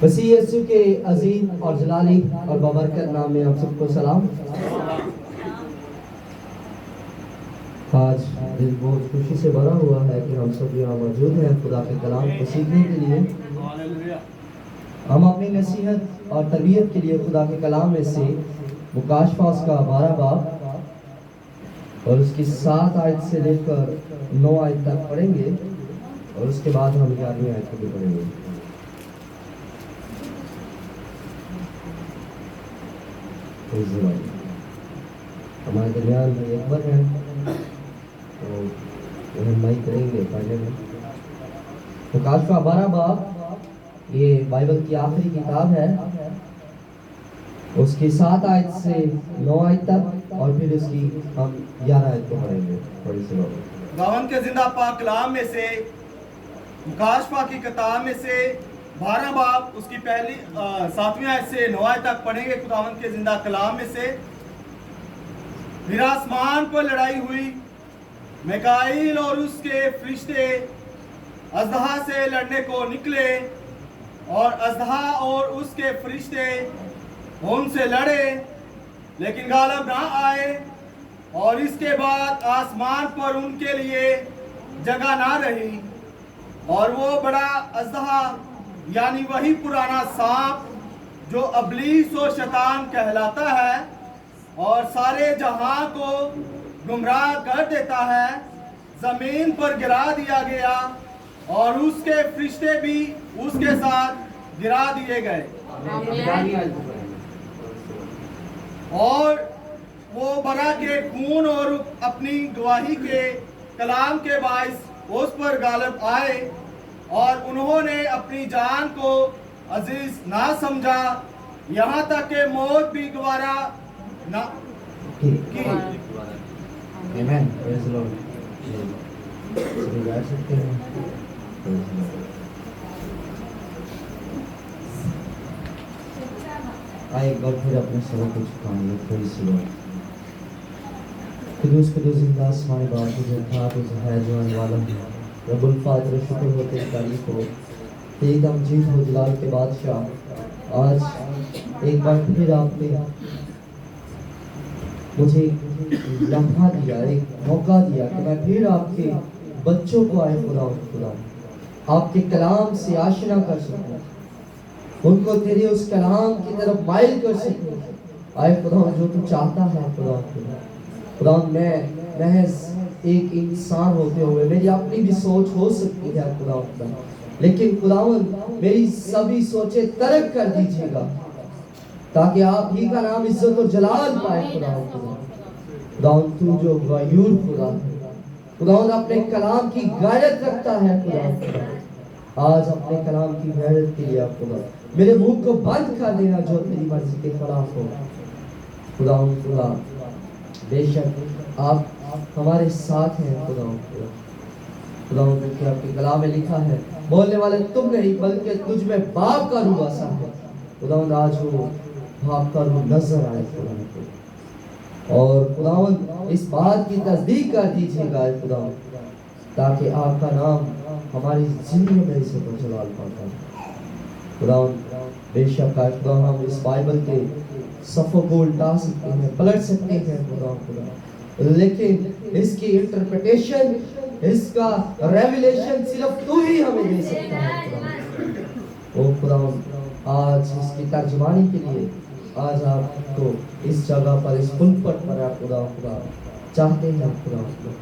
मसीह यीशु के अजीम और जलाली और बबरकत नाम में आप सबको सलाम। आज दिल बहुत खुशी से भरा हुआ है कि हम सब यहाँ मौजूद हैं खुदा के कलाम को सीखने के लिए। हम अपनी नसीहत और तरबियत के लिए खुदा के कलाम में से मुकाशफा उसका 12 बाब और उसकी 7 आयत से लेकर 9 आयत तक पढ़ेंगे और उसके बाद हम 11वीं आयत को भी पढ़ेंगे। हमारे दरमियान में अकबर हैं तो उन्हें माई करेंगे पढ़ने में। मुकाशफा 12 बाब ये बाइबल की आखिरी किताब है, उसकी 7 आयत से 9 आयत तक और फिर उसकी हम 11 आयत को पढ़ेंगे। थोड़ी सी खुदावंद के जिंदा पाक कलाम में से मुकाशफा की किताब में से 12 बाब उसकी पहली 7वीं आयत से 9 आयत तक पढ़ेंगे। खुदावंद के जिंदा कलाम में से फिर आसमान पर लड़ाई हुई, मिकाईल और उसके फरिश्ते अजदहा से लड़ने को निकले और अजदहा और उसके फरिश्ते उनसे लड़े लेकिन गालिब ना आए। और इसके बाद आसमान पर उनके लिए जगह ना रही और वो बड़ा अजदहा यानी वही पुराना सांप जो अबलीस और शैतान कहलाता है और सारे जहां को गुमराह कर देता है, जमीन पर गिरा दिया गया और उसके फरिश्ते भी उसके साथ गिरा दिए गए। और वो बरा के खून और अपनी गवाही के कलाम के बाइस उस पर गालिब आए और उन्होंने अपनी जान को अजीज ना समझा, यहाँ तक कि मौत भी गवारा ना की। आमीन। Praise the Lord. सभी बैठ सकते हैं। आइए एक बार फिर अपने सरों को झुकाएंगे थोड़ी सी बार। कुदूस कुदूस जिंदा आसमानी बाप जो था जो है जो आने वाला है, रब्बुल फादर शुक्र हो तेरी तारीफ हो, एकदम जीत हो जलाल के बादशाह। आज एक बार फिर आपने मुझे लम्हा दिया, एक मौका दिया कि मैं फिर आपके बच्चों को आए खुदा आपके कलाम से आशना कर सकूं, उनको तेरे उस कलाम की तरफ माइल कर सकूं। आए खुदा जो तू चाहता है खुदा मैं महज एक इंसान होते हुए मेरी अपनी भी सोच हो सकती है खुदा, लेकिन खुदावन मेरी सभी सोचें तर्क कर दीजिएगा ताकि आप ही का नाम इज्जत और जलाल पाए खुदा तू जो गयूर खुदा अपने कलाम की गैरत रखता है खुदा। आज अपने कलाम की गैरत के लिए खुदा मेरे मुंह को बंद कर देना जो तेरी मर्जी के खिलाफ हो खुदा। बेशक आप हमारे साथ हैं खुदा क्योंकि आपके कलाम में लिखा है बोलने वाले तुम नहीं बल्कि तुझ में बाप का रूह बसा है खुदा। आज वो बाप का रूह नजर आए खुदा और खुदावन इस बात की तस्दीक कर दीजिएगा खुदा ताकि आपका नाम हमारी जिंदगी में इसे जलाल पाता है खुदा। बेशक खुदा हम इस बाइबल के सफ़ों को उल्टा सकते हैं, पलट सकते हैं खुदा खुदा, लेकिन इसकी इंटरप्रिटेशन, इसका रेवलेशन सिर्फ तू ही हमें दे सकता है खुदा। ओ खुदा, आज इसकी तर्जुमानी के लिए आज आपको इस जगह पर, इस पुलपट पर आप खुदा खुदा चाहते हैं खुदा खुदा,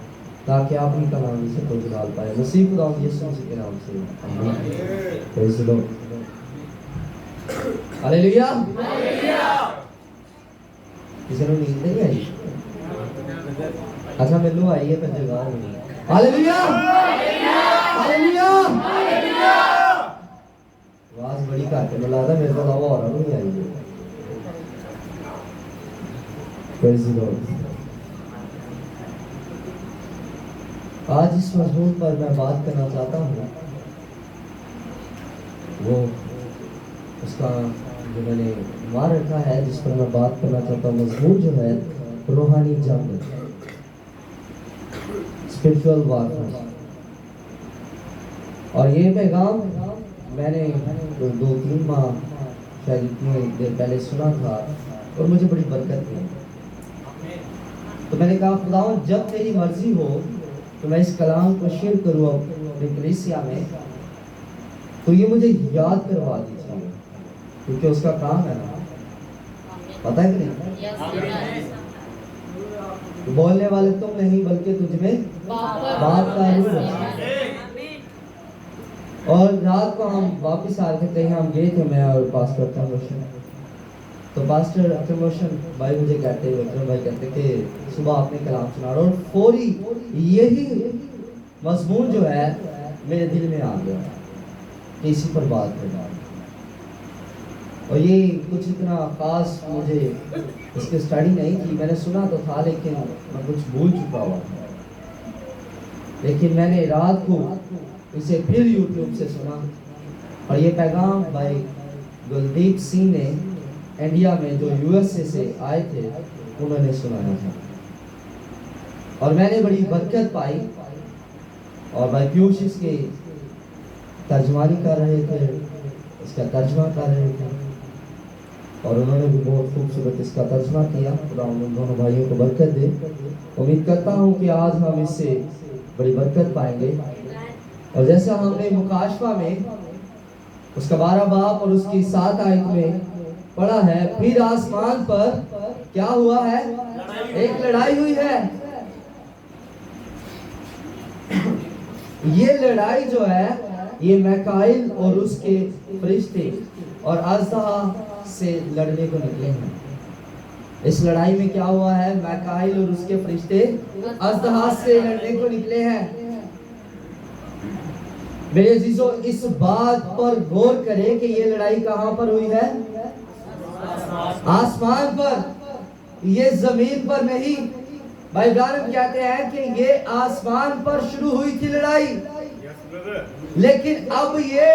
ताकि आप ही का नाम इसे को जलाल पाए। मसीह खुदा यीशु मसीह के नाम से आमीन। Praise the Lord. हालेलुया। किसी को नींद नहीं आई? अच्छा मैनू आई है पर जगा नहीं। Hallelujah hallelujah hallelujah. आवाज बड़ी घट है, मुझे लगता मेरे को दवा और नहीं आई है। Praise the Lord. आज इस मजमून पर मैं बात करना चाहता हूँ, वो उसका जो मैंने मार रखा है, जिस पर मैं बात करना चाहता हूँ, मजमून जो है रूहानी जंग, स्पिरिचुअल वारफेयर। और ये पैगाम मैंने 2-3 माह शायद इतने देर पहले सुना था और मुझे बड़ी बरकत हुई। तो मैंने कहा खुदावंद जब तेरी मर्जी हो तो मैं इस कलाम को शेयर करूँ अपने कलीसिया में, तो ये मुझे याद करवा दीजिए, क्योंकि उसका काम है ना, पता है कि नहीं? तो बोलने वाले तुम नहीं बल्कि तुझमें बाप का रूह है। और रात को हम वापस आ रहे थे, हम गए थे मैं और पास्टर प्रमोशन। तो पास्टर प्रमोशन भाई मुझे कहते हैं, भाई कहते कि सुबह आपने कलाम सुना, और फौरी यही मजमून जो है मेरे दिल में आ गया कि इसी पर बात करना। और ये कुछ इतना खास मुझे इसकी स्टडी नहीं की, मैंने सुना तो था लेकिन मैं कुछ भूल चुका हुआ था। लेकिन मैंने रात को इसे फिर यूट्यूब से सुना, और ये पैगाम भाई गुलदीप सिंह ने इंडिया में जो यूएसए से आए थे उन्होंने सुनाया था, और मैंने बड़ी बरकत पाई। और भाई पीयूष इसके तर्जमानी कर रहे थे, इसका तर्जमा कर रहे थे, और उन्होंने भी बहुत खूबसूरत इसका तर्जमा किया। खुदा उन दोनों भाइयों को बरकत दे। उम्मीद करता हूँ कि आज हम इससे बड़ी बरकत पाएंगे। और जैसा हमने मुकाशफा में उसका 12 बाब और उसकी 7 आयत में पढ़ा है, फिर आसमान पर क्या हुआ है? एक लड़ाई हुई है। ये लड़ाई जो है ये मैकाइल और उसके फरिश्ते और अज़हा से लड़ने को निकले हैं। इस लड़ाई में क्या हुआ है? मैकाइल और उसके फरिश्ते अज़हा से लड़ने को निकले हैं। मेरे अजीजों, इस बात पर गौर करें कि ये लड़ाई कहां पर हुई है? आसमान पर, ये जमीन पर नहीं। भाई ब्रानम कहते हैं कि ये आसमान पर शुरू हुई थी लड़ाई, लेकिन अब ये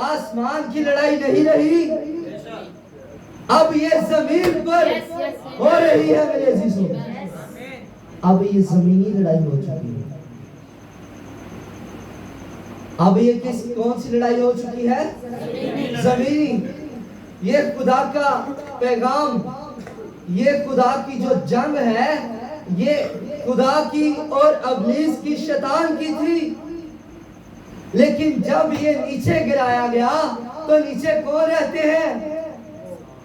आसमान की लड़ाई नहीं रही, अब ये जमीन पर हो रही है। मेरे अजीजों, अब ये जमीनी लड़ाई हो चुकी है। अब ये कौन सी लड़ाई हो चुकी है? जमीनी। ये खुदा का पैगाम, ये खुदा की जो जंग है, ये खुदा की और अबलीस की, शैतान की थी। लेकिन जब ये नीचे गिराया गया तो नीचे कौन रहते हैं?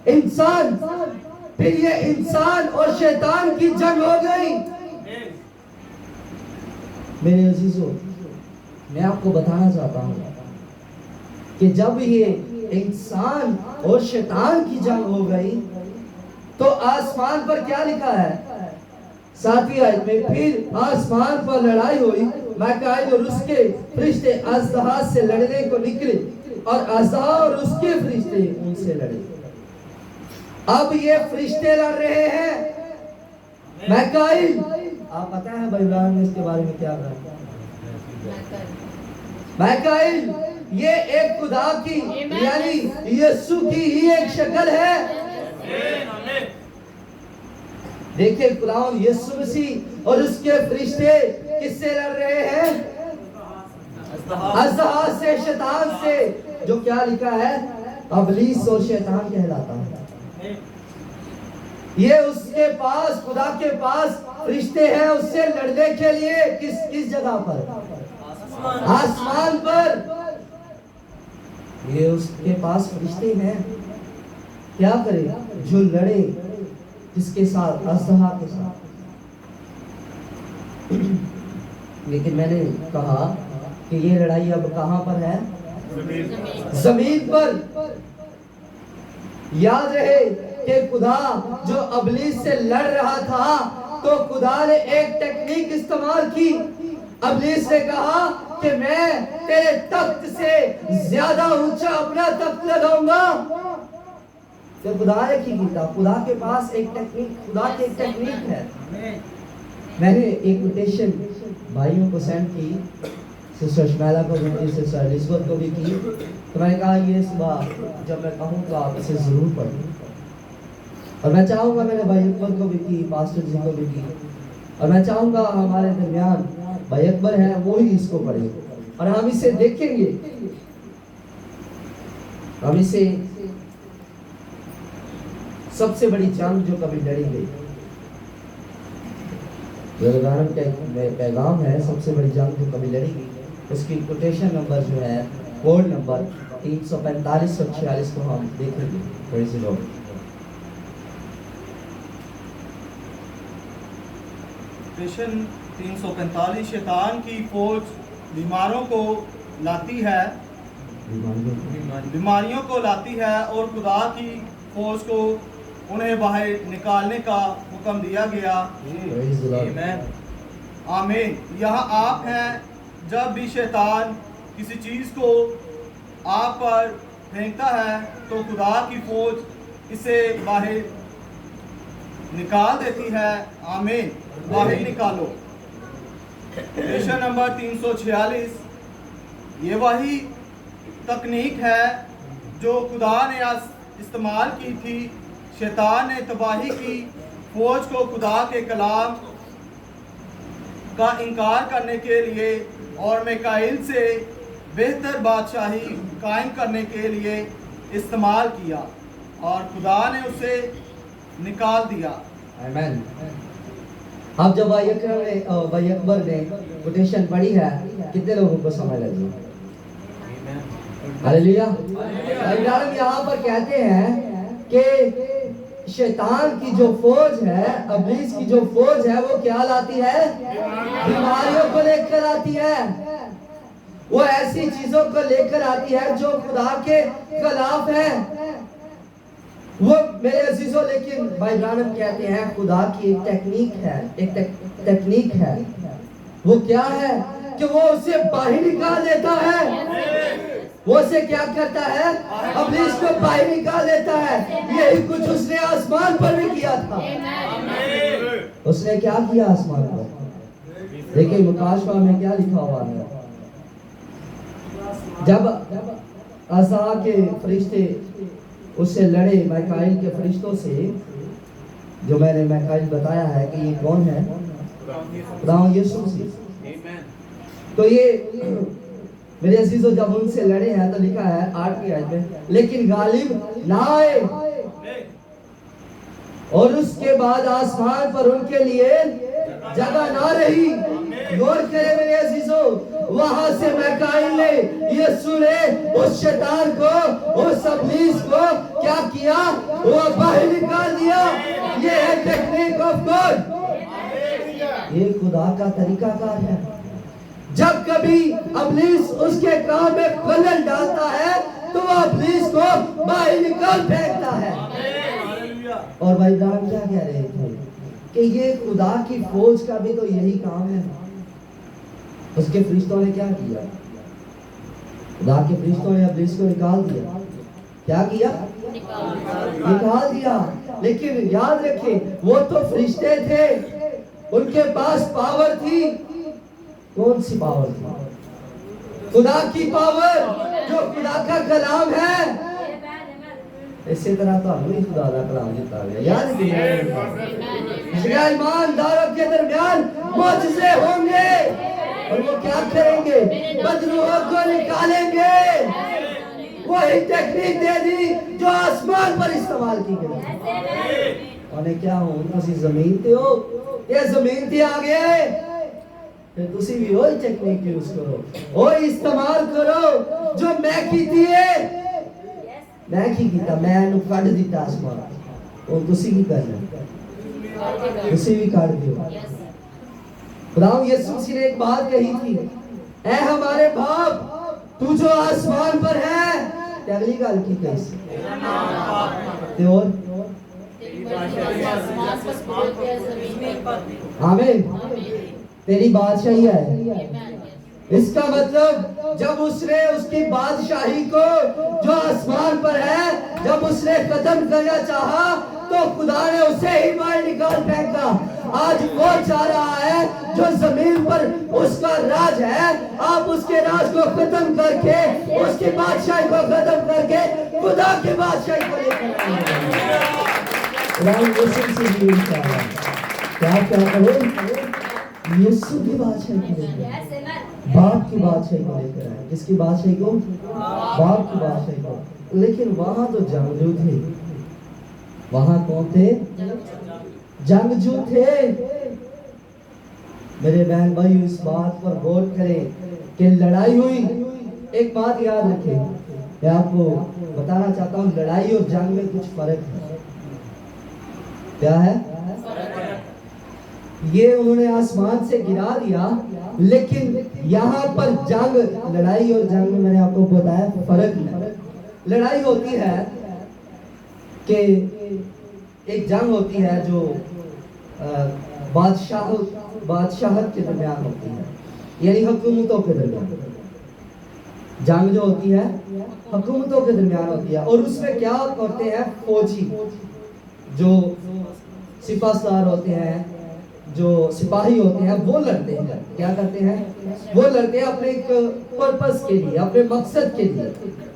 इंसान। फिर ये इंसान और शैतान की जंग हो गई। मेरे अजीजों, मैं आपको बताना चाहता हूं कि जब ये इंसान और शैतान की जंग हो गई तो आसमान पर क्या लिखा है? 7वीं आयत में, फिर आसमान पर लड़ाई हुई, मैकाइल और उसके फरिश्ते अज़हा से लड़ने को निकले, और अज़हा और उसके फरिश्ते उनसे लड़े। अब ये फरिश्ते लड़ रहे हैं। मैकाइल, आप पता है बाइबल में इसके बारे में क्या कहा? मैकाइल ये एक खुदा की यानी यीशु की ही एक शक्ल है। देखिए खुदावंद यीशु मसीह और उसके फरिश्ते किससे लड़ रहे हैं? अज़हा से, शैतान से, जो क्या लिखा है? अबलीस और शैतान कहलाता है। ये उसके पास, खुदा के पास फरिश्ते हैं उससे लड़ने के लिए। किस जगह पर? आसमान पर। ये उसके पास फरिश्ते हैं। क्या करे? जो लड़े किसके साथ? अज़हा के साथ। लेकिन मैंने कहा कि ये लड़ाई अब कहां पर है? जमीन पर। याद रहे कि खुदा जो अबलीस से लड़ रहा था, तो खुदा ने एक टेक्निक इस्तेमाल की। अबलीस ने कहा कि मैं तेरे तख्त से ज्यादा ऊंचा अपना तख्त लगाऊंगा। तो खुदा ने की था, खुदा के पास एक टेक्निक, खुदा की एक टेक्निक है। मैंने एक कोटेशन भाइयों को सेंड की, सिस्टर शमैला को भी, सिस्टर एलिज़ाबेथ को भी की। तो मैंने कहा ये सुबह जब मैं कहूँ तो आप इसे ज़रूर पढ़ें। और मैं चाहूँगा, मैंने भाई अकबर को भी की, पास्टर जी को भी की, और मैं चाहूँगा हमारे दरमियान भाई अकबर है वो ही इसको पढ़े और हम इसे देखेंगे। हम इसे सबसे बड़ी जंग जो कभी लड़ी गई, पैगाम है सबसे बड़ी जंग जो कभी लड़ी गई, उसकी कोटेशन नंबर जो है, कोड नंबर 345 और 46 को हम देखेंगे। Praise the Lord. कोटेशन 345, शैतान की फौज बीमारों को लाती है, बीमारियों को लाती है और खुदा की फौज को उन्हें बाहर निकालने का हुक्म दिया गया। आमीन। यहाँ आप हैं, जब भी शैतान किसी चीज़ को आप पर फेंकता है तो खुदा की फौज इसे बाहर निकाल देती है। आमीन। बाहर निकालो। क्वेश्चन नंबर 346, ये वही तकनीक है जो खुदा ने आज इस्तेमाल की थी। शैतान ने तबाही की फौज को खुदा के कलाम का इनकार करने के लिए और मिकाईल से बेहतर बादशाही कायम करने के लिए इस्तेमाल किया और खुदा ने उसे निकाल दिया। आमीन। अब जब भाई अकबर ने कोटेशन पढ़ी है, कितने लोगों को समझ लगी? हालेलुया। यहाँ पर कहते हैं कि शैतान की जो फौज है, अब्लीस की जो फौज है, वो क्या लाती है? बीमारियों को लेकर आती है। वो ऐसी चीजों को लेकर आती है जो खुदा के खिलाफ है। वो मेरे अजीजों, लेकिन भाई ब्रानम कहते हैं खुदा की एक टेक्निक है, एक टेक्निक है। वो क्या है कि वो उसे बाहर निकाल देता है। वो उसे क्या करता है? अब्लीस को बाहर निकाल देता है। यही कुछ उसने आसमान पर भी किया था। उसने क्या किया आसमान पर? देखिए मुकाशवा में क्या लिखा हुआ है। जब अज़हा के फरिश्ते उससे लड़े, मिकाईल के फरिश्तों से, जो मैंने मिकाईल बताया है कि ये कौन है? खुदा यीशु मसीह। तो ये मेरे अजीजों जब उनसे लड़े हैं तो लिखा है 8वीं आयत में, लेकिन गालिब ना आए। और उसके बाद आसमान पर उनके लिए जगह ना रही। गौर करें मेरे अजीजों, वहां से मिकाईल ने, यीशु ने उस शैतान को, उस अब्लीस को क्या किया? वो बाहर निकाल दिया। ये है टेक्निक ऑफ गॉड। ये खुदा का तरीकाकार है। जब कभी अब्लीस उसके काम में खलल डालता है तो वो अब्लीस को बाहर निकाल फेंकता है। और भाई ब्राह्मण क्या कह रहे थे कि ये खुदा की फौज का भी तो यही काम है। उसके फरिश्तों ने क्या किया? खुदा के फरिश्तों ने अब्लीस को निकाल दिया। क्या किया? निकाल दिया। लेकिन याद रखें, वो तो फरिश्ते थे, उनके पास पावर थी। कौन सी पावर थी? खुदा की पावर, जो खुदा का कलाम है। इसी तरह तो हमें खुदा का कलाम देता है। याद रखिए, ईमानदारों के दरमियान मौजज़े होंगे और वो क्या करेंगे? बदरूहों को निकालेंगे। वही टेक्निक दे दी जो आसमान पर इस्तेमाल की गई। ਉਹਨੇ ਕਿਹਾ ਹੁਣ ਤੁਸੀਂ ਜ਼ਮੀਨ ਤੇ ਹੋ, ਇਹ ਜ਼ਮੀਨ ਤੇ ਆ ਗਏ, ਫਿਰ ਤੁਸੀਂ ਵੀ ਉਹੀ ਟੈਕਨੀਕ ਯੂਜ਼ ਕਰੋ, ਉਹੀ ਇਸਤੇਮਾਲ ਕਰੋ ਜੋ ਮੈਂ ਕੀਤੀ ਹੈ। मैं की कीता, मैं इन्हू कढ़ दिता आसमान, और तुसी की करना, तुसी भी कढ़ दियो। खुदावंद यीशु मसीह ने एक बात कही थी, ऐ हमारे बाप तू जो आसमान पर है, ते अगली गल की कही, ते और आमीन, तेरी बादशाही है। इसका मतलब जब उसने उसकी बादशाही को जो आसमान पर है, जब उसने खत्म करना चाहा, तो खुदा ने उसे ही बाहर निकाल फेंका। आज वो चाह रहा है जो जमीन पर उसका राज है, आप उसके राज को खत्म करके, उसकी बादशाही को खत्म करके खुदा की बादशाही को लेकर आए। क्या करो, यीशु की बादशाही को लेकर, बाप की बादशाही को लेकर आए। किसकी बादशाही को? बाप की बादशाही को। लेकिन वहां तो जंगजू थे, वहां कौन थे? जंगजू थे। मेरे बहन भाई इस बात पर गौर करें कि लड़ाई हुई। एक बात याद रखें, मैं आपको बताना चाहता हूं, लड़ाई और जंग में कुछ फर्क है। क्या है? ये उन्होंने आसमान से गिरा दिया, लेकिन यहाँ पर जंग, लड़ाई और जंग में मैंने आपको बताया फर्क है। लड़ाई होती है कि एक जंग होती है जो बादशाहत के दरमियान होती है, यानी हुकूमतों के दरमियान। जंग जो होती है हुकूमतों के दरमियान होती है, और उसमें क्या करते हैं? फौजी जो सिपाहसार होते हैं, जो सिपाही होते हैं, वो लड़ते हैं। क्या करते हैं? वो लड़ते हैं अपने एक पर्पस के लिए, अपने मकसद के लिए।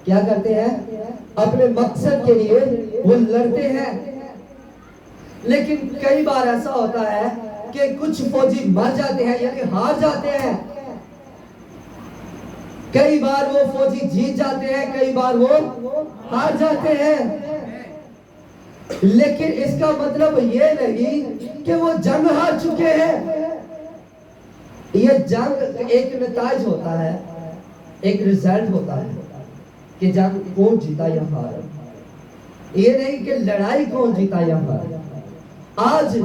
क्या करते हैं? अपने मकसद के लिए वो लड़ते हैं। लेकिन कई बार ऐसा होता है कि कुछ फौजी मर जाते हैं, यानी हार जाते हैं। कई बार वो फौजी जीत जाते हैं, कई बार वो हार जाते हैं। लेकिन इसका मतलब ये नहीं कि वो जंग हार चुके हैं। ये जंग एक नतीजा होता है, एक रिजल्ट होता है कि जंग कौन जीता या हारा। ये नहीं कि लड़ाई कौन जीता या हारा। आज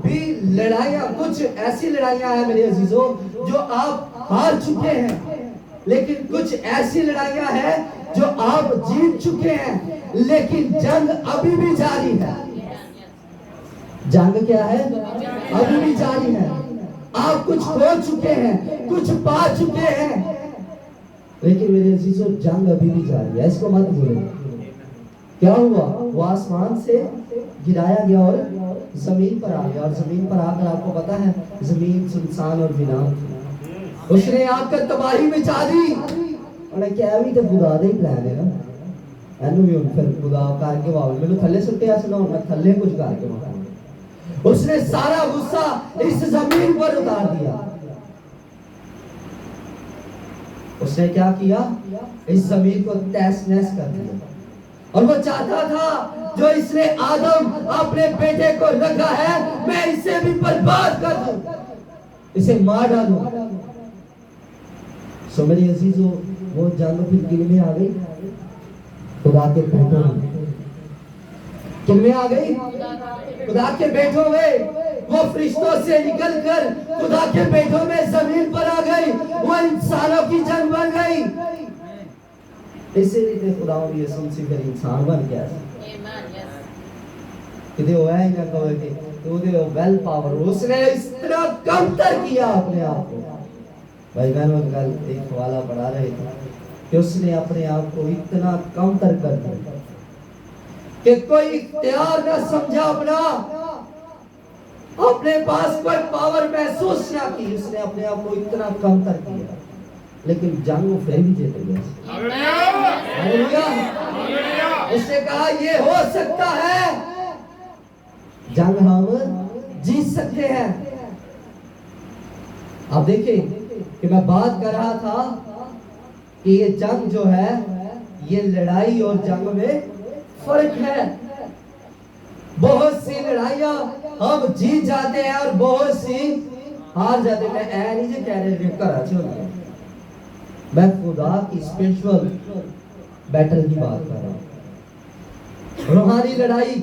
भी लड़ाइयां, कुछ ऐसी लड़ाइयां हैं मेरे अजीजों जो आप हार चुके हैं, लेकिन कुछ ऐसी लड़ाइयां हैं जो आप जीत चुके हैं, लेकिन जंग अभी भी जारी है। जंग क्या है? अभी भी जारी है। आप कुछ खो चुके हैं, कुछ पा चुके हैं, लेकिन मेरे अजीजों जंग अभी भी जारी है। इसको मत भूलो। क्या हुआ? वो आसमान से गिराया गया और जमीन पर आ गया, और जमीन पर आकर आपको पता है जमीन सुनसान और वीरान थी। उसने आकर तबाही मचा दी। और क्या भी तो खुदा दे प्लान है ना, एनु भी उन फिर खुदा करके वाव मैंने थल्ले सुट्टिया सुना, मैं थल्ले कुछ करके वाव। उसने सारा गुस्सा इस जमीन पर उतार दिया। उसने क्या किया? इस जमीन को तहस नहस कर दिया। और वो चाहता था जो इसने आदम अपने बेटे को रखा है, मैं इसे भी बर्बाद कर दूं, इसे मार डालूं। सो मेरे अजीजों, वो जंग फिर किन में आ गई? खुदा के बेटों में। किन में आ गई? खुदा के बेटों में। वो फरिश्तों से निकलकर खुदा के बेटों में जमीन पर आ गई। वो इंसानों की जंग बन गई। इसीलिए खुदा यीशु मसीह फिर इंसान बन गया। किदे होया ही ना कहो कि तो दे वेल पावर, उसने इस तरह कमतर किया अपने आप को। भाई बहनों, कल एक हवाला पढ़ा रहे थे कि उसने अपने आप को इतना कमतर कर दिया कि कोई इख्तियार ना समझा अपने पास कोई पावर महसूस ना की। उसने अपने आप को इतना कमतर किया, लेकिन जंग वो फिर भी जीत गया। हालेलुया। उसने कहा ये हो सकता है, जंग हम जीत सकते हैं। आप देखिए कि मैं बात कर रहा था कि ये जंग जो है, ये लड़ाई और जंग में फर्क है। बहुत सी लड़ाइयां हम जीत जाते हैं और बहुत सी हार जाते हैं। मैं ऐ नहीं जे कह रहे घर च होंगे, मैं खुदा की स्पिरिचुअल बैटल की बात कर रहा हूं। रूहानी लड़ाई,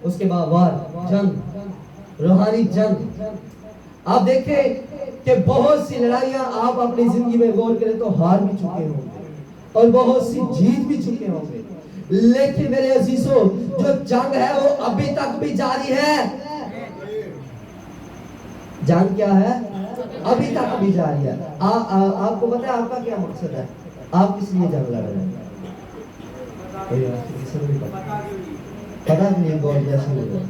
उसके बाद वार, जंग, रूहानी जंग। आप देखें कि बहुत सी लड़ाइयां आप अपनी जिंदगी में गौर करें तो हार भी चुके होंगे और बहुत सी जीत भी चुके होंगे, लेकिन मेरे अजीजों जो जंग है वो अभी तक भी जारी है। जंग क्या है? अभी तक भी जारी है। आपको पता है आपका क्या मकसद है? आप किस लिए जंग लड़ रहे हैं? पता नहीं। गॉड ब्लेस यू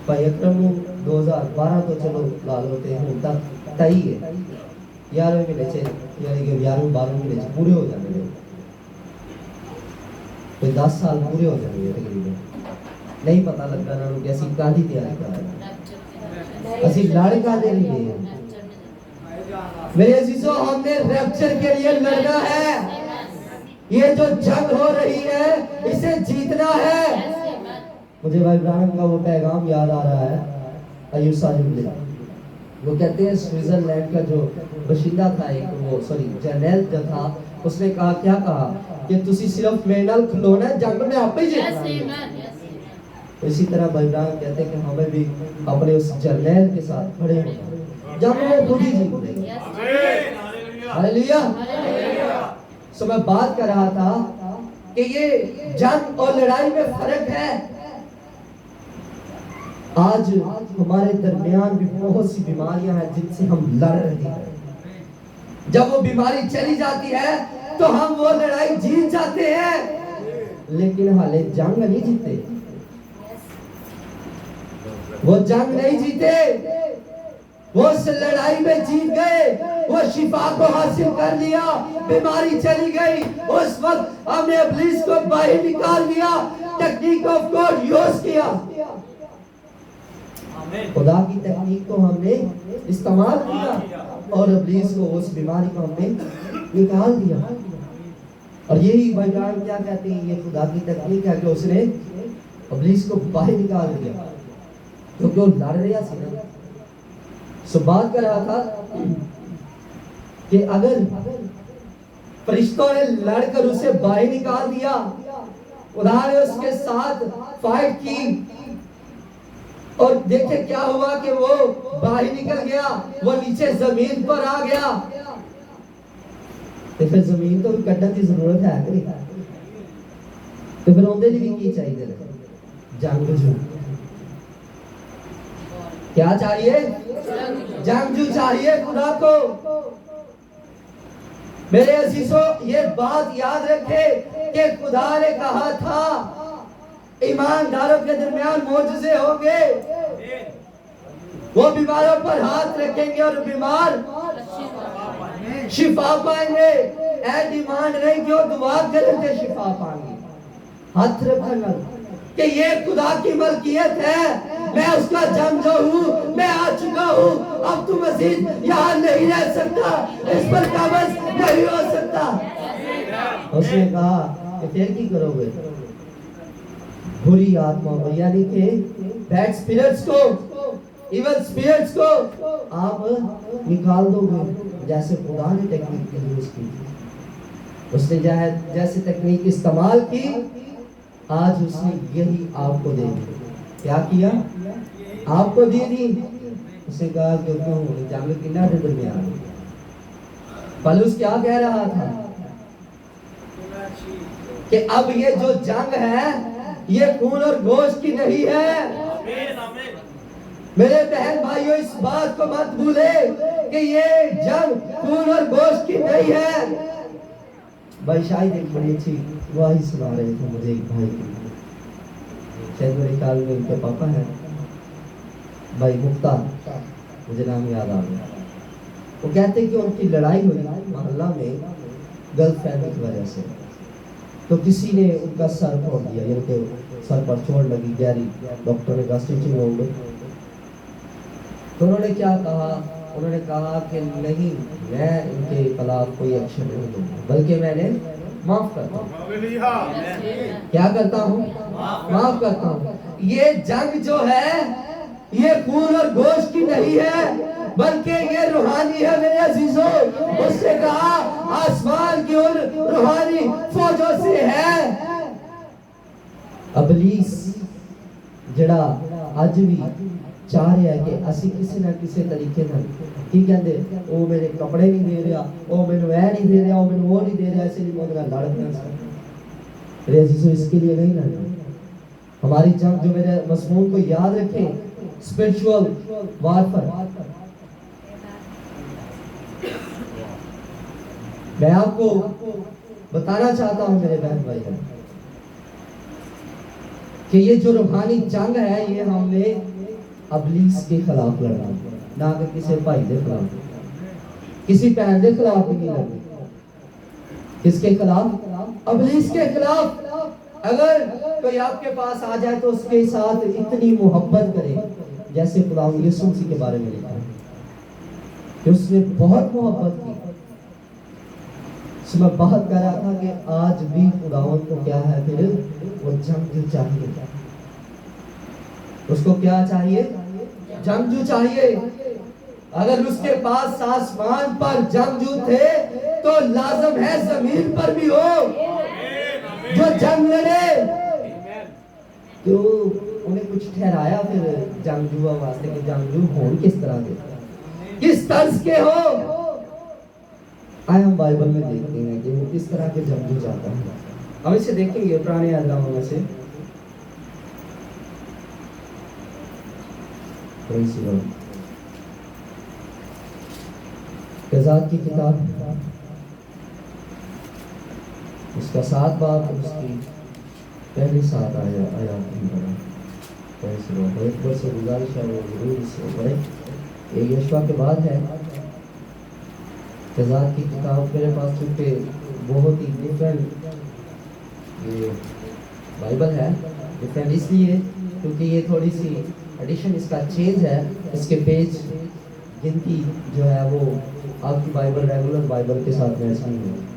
भाई अकरम 2012 तो चलो लाल होते हैं तक तई है 11वें महीने से यानी कि 11वें 12वें महीने से पूरे हो जाने, कोई 10 साल पूरे हो जाएंगे तकरीबन। नहीं पता लगता ना कि ਅਸੀਂ ਕਾਹਦੀ ਤਿਆਰੀ ਕਰ ਰਹੇ हैं, ਅਸੀਂ लड़का दे लिए हैं। मेरे अजीजों हमने रैप्चर के लिए लड़ना है। ये जो जंग हो रही है इसे जीतना है। मुझे भाई इब्राहिम का वो पैगाम याद आ रहा है, अयूब साजिद, वो कहते हैं स्विट्जरलैंड का जो बशिंदा था एक, वो सॉरी जर्नल जो था, उसने कहा, क्या कहा कि तुसी सिर्फ मेरे नाल खलोना है, जंग में आपे ही जीतना। इसी तरह भाई इब्राहिम कहते हैं कि हमें भी अपने उस जर्नल के साथ खड़े होना, जंग में खुद ही जीत लेंगे। हालेलुया। सो मैं बात कर रहा था कि ये जंग और लड़ाई में फर्क है। आज हमारे दरमियान भी बहुत सी बीमारियां हैं जिनसे हम लड़ रहे हैं। जब वो बीमारी चली जाती है तो हम वो लड़ाई जीत जाते हैं, लेकिन हाले जंग नहीं जीते, वो जंग नहीं जीते। वो उस लड़ाई में जीत गए, वो शिफा को हासिल कर लिया, बीमारी चली गई। उस वक्त हमने इब्लीस को बाहर निकाल दिया, टेक्निक ऑफ गॉड यूज किया। खुदा की तकनीक को हमने इस्तेमाल किया और इब्लीस को, उस बीमारी को हमने निकाल दिया। और यही भगवान क्या कहते हैं, ये खुदा की तकनीक है कि उसने इब्लीस को बाहर निकाल दिया, क्योंकि वो लड़ रहा था। सो बात कर रहा था कि अगर फरिश्तों ने लड़कर उसे बाहर निकाल दिया, खुदा ने उसके साथ फाइट की, और देखे क्या हुआ कि वो बाहर निकल गया, वो नीचे जमीन पर आ गया। तो फिर जमीन तो कटने की जरूरत है कि नहीं? तो फिर उनके लिए की चाहिए? जंगजू। क्या चाहिए? जंगजू चाहिए खुदा को। मेरे अजीजों ये बात याद रखे कि खुदा ने कहा था ईमानदारों के दरमियान मौजूज़े होंगे, वो बीमारों पर हाथ रखेंगे और बीमार शिफा पाएंगे। ऐ डिमांड नहीं कि वो दुआ करें तो शिफा पाएंगे, हाथ रखना कि ये खुदा की मलकियत है, मैं उसका जंगजू हूँ, मैं आ चुका हूँ, अब तू मजीद यहाँ नहीं रह सकता, इस पर कब्ज नहीं हो सकता। उसने कहा कि फिर की करोगे? बुरी आत्मा यानी कि बैड स्पिरिट्स को, इवल स्पिरिट्स को आप निकाल दोगे, जैसे खुदा ने टेक्निक यूज की। उसने जैसे तकनीक इस्तेमाल की, आज उसने यही आपको दे दी। क्या किया? आपको दे दी। उसने कहा कि क्यों जंग किन्ना के दरमियान। पौलुस क्या कह रहा था कि अब ये जो जंग है ये खून और गोश्त की नहीं है। मेरे बहन भाइयों इस बात को मत भूले कि ये जंग खून और गोश्त की नहीं है। भाई शायद एक बड़ी अच्छी वाही सुना रहे थे मुझे एक भाई की, शायद मेरे ख्याल में उनके पापा है भाई मुक्ता, मुझे नाम याद आ गया। वो कहते कि उनकी लड़ाई हुई मोहल्ला में गर्लफ्रेंड की वजह से, तो किसी ने उनका सर फोड़ दिया, यानी सर पर चोट लगी गहरी, डॉक्टर ने कहा स्टिचिंग होगी। तो उन्होंने क्या कहा? उन्होंने कहा कि नहीं, मैं इनके खिलाफ कोई एक्शन नहीं लूंगा, बल्कि मैंने माफ करता हूँ। क्या करता हूँ? माफ करता हूँ। ये जंग जो है ये खून और गोश्त की नहीं है, बल्कि ये रूहानी है मेरे अजीजों। उसने कहा आसमान की उन रूहानी फौजों से है। अबलीस जड़ा अज भी चाह रहा है कि असी किसी ना किसी तरीके नाल की कहंदे ओ मेरे कपड़े नहीं दे रहा, ओ मैनू वह नहीं दे रहा, ओ मैनू वो नहीं दे रहा, इसलिए मैं उनका लड़ पड़ा। मेरे अजीजों इसके लिए नहीं लड़ना। हमारी जंग जो मेरे मज़मून को याद रखें, स्पिरिचुअल वारफेयर। मैं आपको बताना चाहता हूं मेरे बहन भाई कि ये जो रूहानी जंग है ये हमने अबलीस के खिलाफ लड़ना, ना कि किसी भाई के खिलाफ, किसी बहन के खिलाफ नहीं लड़ना। किसके खिलाफ? अबलीस के खिलाफ। अगर कोई आपके पास आ जाए तो उसके साथ इतनी मोहब्बत करे जैसे खुदा यीशु मसीह के बारे में लिखा है कि उसने बहुत मोहब्बत की। मैं बात कर रहा था कि आज भी खुदावंद को क्या है, फिर वो जंगजू चाहिए। उसको क्या चाहिए? जंगजू चाहिए। अगर उसके पास आसमान पर जंगजू थे तो लाजम है जमीन पर भी हो जो जंग लड़े। तो उन्हें कुछ ठहराया फिर जंगजू वास्ते कि जंगजू हो किस तरह के, किस तर्ज के हो। आए हम बाइबल में देखते हैं कि वो किस तरह के जंगजू जाता है। हम इसे देखेंगे पुराने अहदनामे में से। क़ज़ात की किताब उसका 7 बाब उसकी पहली 7 आयात एक बार से गुजारिश है वो जरूर इससे पढ़े। ये यशवा के बाद है। क़ज़ात की किताब मेरे पास चूँकि बहुत ही डिफरेंट ये बाइबल है, डिफरेंट इसलिए क्योंकि ये थोड़ी सी एडिशन इसका चेंज है। इसके पेज गिनती जो है वो आपकी बाइबल रेगुलर बाइबल के साथ मैच नहीं है।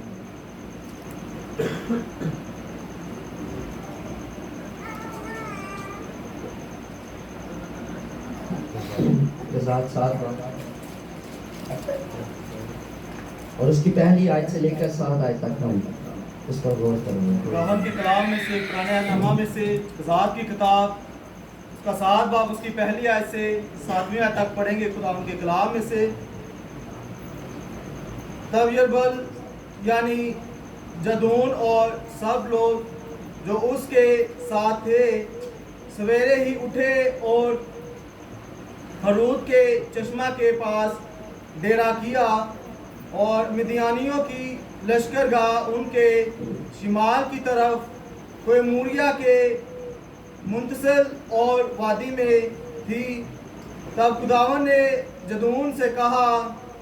और उसकी पहली आयत से लेकर 7 आयत तक हम उस पर गौर करेंगे। खुदावंद के कलाम में से, पुराने अहदनामा में से क़ज़ात की किताब उसका 7 बाब उसकी पहली आयत से 7वीं आयत तक पढ़ेंगे खुदावंद के कलाम में से। तब यरबल यानी जदून और सब लोग जो उसके साथ थे सवेरे ही उठे और हरूद के चश्मा के पास डेरा किया, और मिदियानियों की लश्करगाह उनके शिमाल की तरफ कोयमूरिया के मुंतसिल और वादी में थी। तब खुदावन ने जदून से कहा,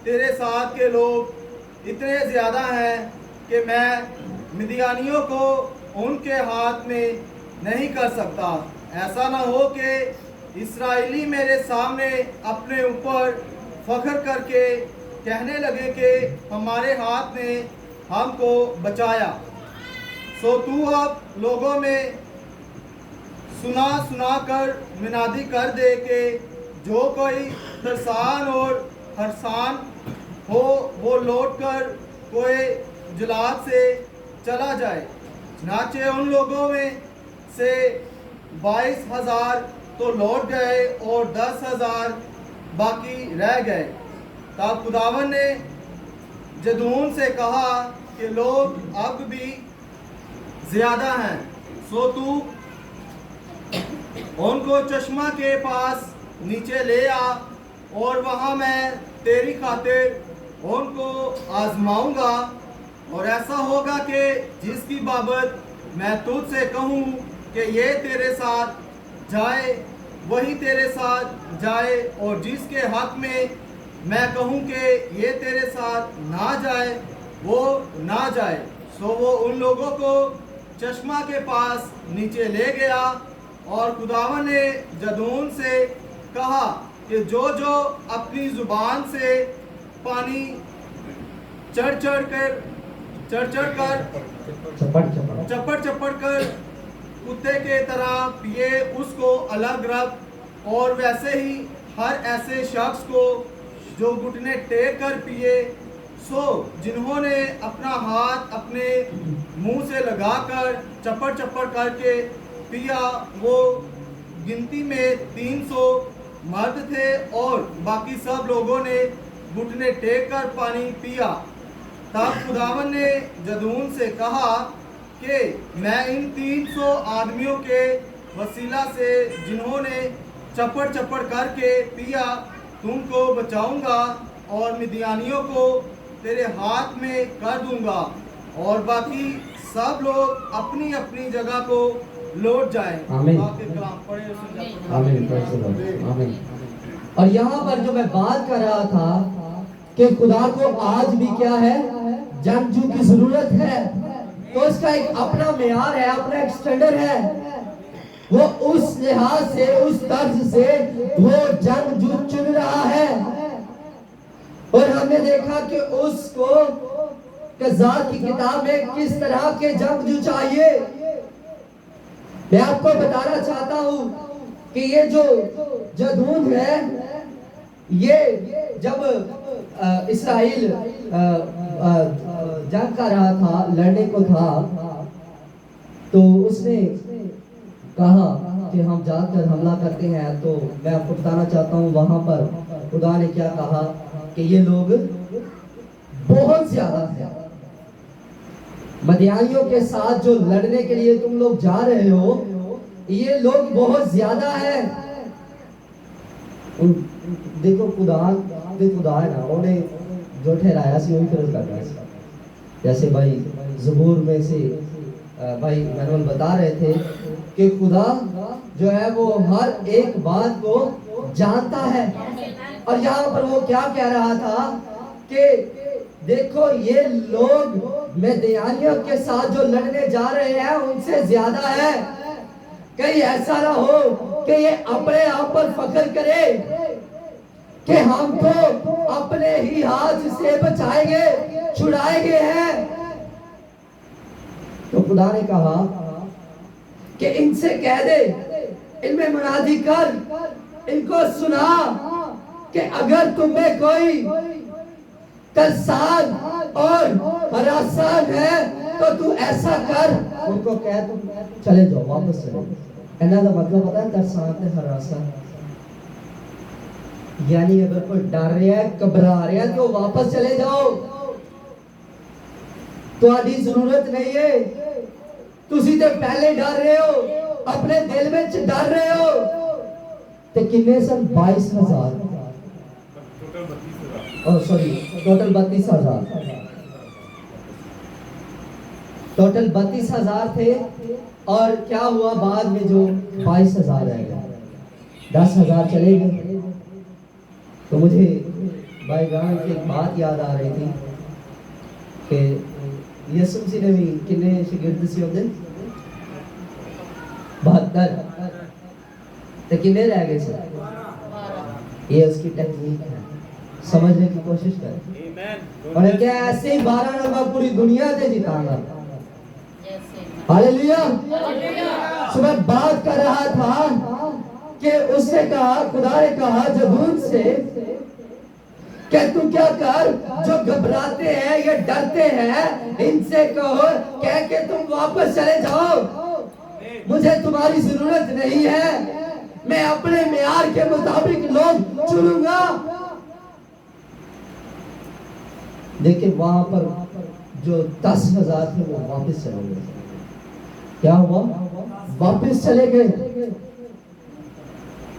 तेरे साथ के लोग इतने ज़्यादा हैं कि मैं मिदियानियों को उनके हाथ में नहीं कर सकता। ऐसा ना हो कि इस्राएली मेरे सामने अपने ऊपर फख्र करके कहने लगे कि हमारे हाथ ने हमको बचाया। सो तू अब लोगों में सुना सुना कर मिनादी कर दे कि जो कोई तरसान और हरसान हो वो लौट कर कोई जुलात से चला जाए। चनाचे उन लोगों में से 22,000 तो लौट गए और 10,000 बाकी रह गए। तब खुदावन ने जदून से कहा कि लोग अब भी ज़्यादा हैं, सो तू उनको चश्मा के पास नीचे ले आ, और वहाँ मैं तेरी खातिर उनको आजमाऊंगा। और ऐसा होगा कि जिसकी बाबत मैं तुझसे कहूँ कि ये तेरे साथ जाए वही तेरे साथ जाए, और जिसके हक में मैं कहूँ कि ये तेरे साथ ना जाए वो ना जाए। सो वो उन लोगों को चश्मा के पास नीचे ले गया, और खुदावन ने जदून से कहा कि जो जो अपनी जुबान से पानी चढ़ चढ़ कर चपड़ कर कुत्ते के तरह पिए उसको अलग रख, और वैसे ही हर ऐसे शख्स को जो घुटने टेक कर पिए। सो जिन्होंने अपना हाथ अपने मुंह से लगाकर चप्पड़ चप्पड़ करके पिया, वो गिनती में 300 मर्द थे, और बाकी सब लोगों ने घुटने टेक कर पानी पिया। तब खुदावन ने जदून से कहा कि मैं इन 300 आदमियों के वसीला से जिन्होंने चप्पड़ चप्पड़ करके पिया तुमको बचाऊंगा, और मिद्यानियों को तेरे हाथ में कर दूंगा, और बाकी सब लोग अपनी अपनी जगह को लौट जाएं। आमीन। आपके कलाम पढ़े और सुन जाते। आमीन, praise the Lord, आमीन। और यहाँ पर जो मैं बात कर रहा था कि खुदा को आज भी क्या है, जंगजू की जरूरत है, तो उसका एक अपना मेयार है, अपना एक स्टैंडर्ड है। वो उस लिहाज से, उस तर्ज से वो जंगजू चुन रहा है। और हमने देखा कि उसको कज़ात की किताब में किस तरह के जंगजू चाहिए। मैं आपको बताना चाहता हूं कि ये जो जदून है, ये जब इस्राइल जंग कर रहा था, लड़ने को था, तो उसने कहा कि हम जाकर हमला करते हैं। तो मैं आपको बताना चाहता हूं वहां पर खुदा ने क्या कहा कि ये लोग बहुत ज्यादा हैं। मदियानियों के साथ जो लड़ने के लिए तुम लोग जा रहे हो, ये लोग बहुत ज्यादा हैं। देखो खुदा है ना, उन्हें जो ठहराया सी वही फिर करना है। जैसे भाई ज़बूर में से भाई मैनुअल बता रहे थे कि खुदा जो है वो हर एक बात को जानता है। और यहाँ पर वो क्या कह रहा था कि देखो ये लोग मिद्यानियों के साथ जो लड़ने जा रहे हैं उनसे ज्यादा है। कहीं ऐसा ना हो कि ये अपने आप पर फख्र करे कि हम तो अपने ही हाथ से बचाएंगे, छुड़ाएंगे हैं। तो खुदा ने कहा कि इनसे कह दे, इनमें मुनादी कर, इनको सुना कि अगर तुम्हें कोई तरसान और हरासान है तो तू ऐसा कर। उनको कह तुम चले जाओ, वापस चले जाओ। इन्हों का मतलब पता है तरसान ते हरासान, यानी अगर कोई डर रहा है, घबरा रहा है तो वापस चले जाओ। तुम्हारी जरूरत नहीं है, तुसी तो पहले डर रहे हो, अपने दिल में डर रहे हो। ते किन्ने सन 22,000, सॉरी टोटल 32,000, टोटल 32,000 थे। और क्या हुआ बाद में, जो 22,000 रह गए, 10,000 चले गए। तो मुझे भाई गांव की एक बात याद आ रही थी कि यसु मसीह ने भी किन्ने शागिर्द सी होंदे 72, तो किन्ने रह गए सर। ये उसकी टेक्निक है, समझने की कोशिश कर। और क्या ऐसे ही 12 नंबर पूरी दुनिया से जिताऊंगा। हालेलुया। सुबह बात कर रहा था कि उसने कहा, खुदा ने कहा जबून से कि तू क्या कर, जो घबराते हैं या डरते हैं इनसे कहो कह के तुम वापस चले जाओ, मुझे तुम्हारी जरूरत नहीं है, मैं अपने मेयार के मुताबिक लोग चुनूंगा। देखिए वहां पर जो 10,000 थे वो वापस चले गए। क्या हुआ, वापस चले गए।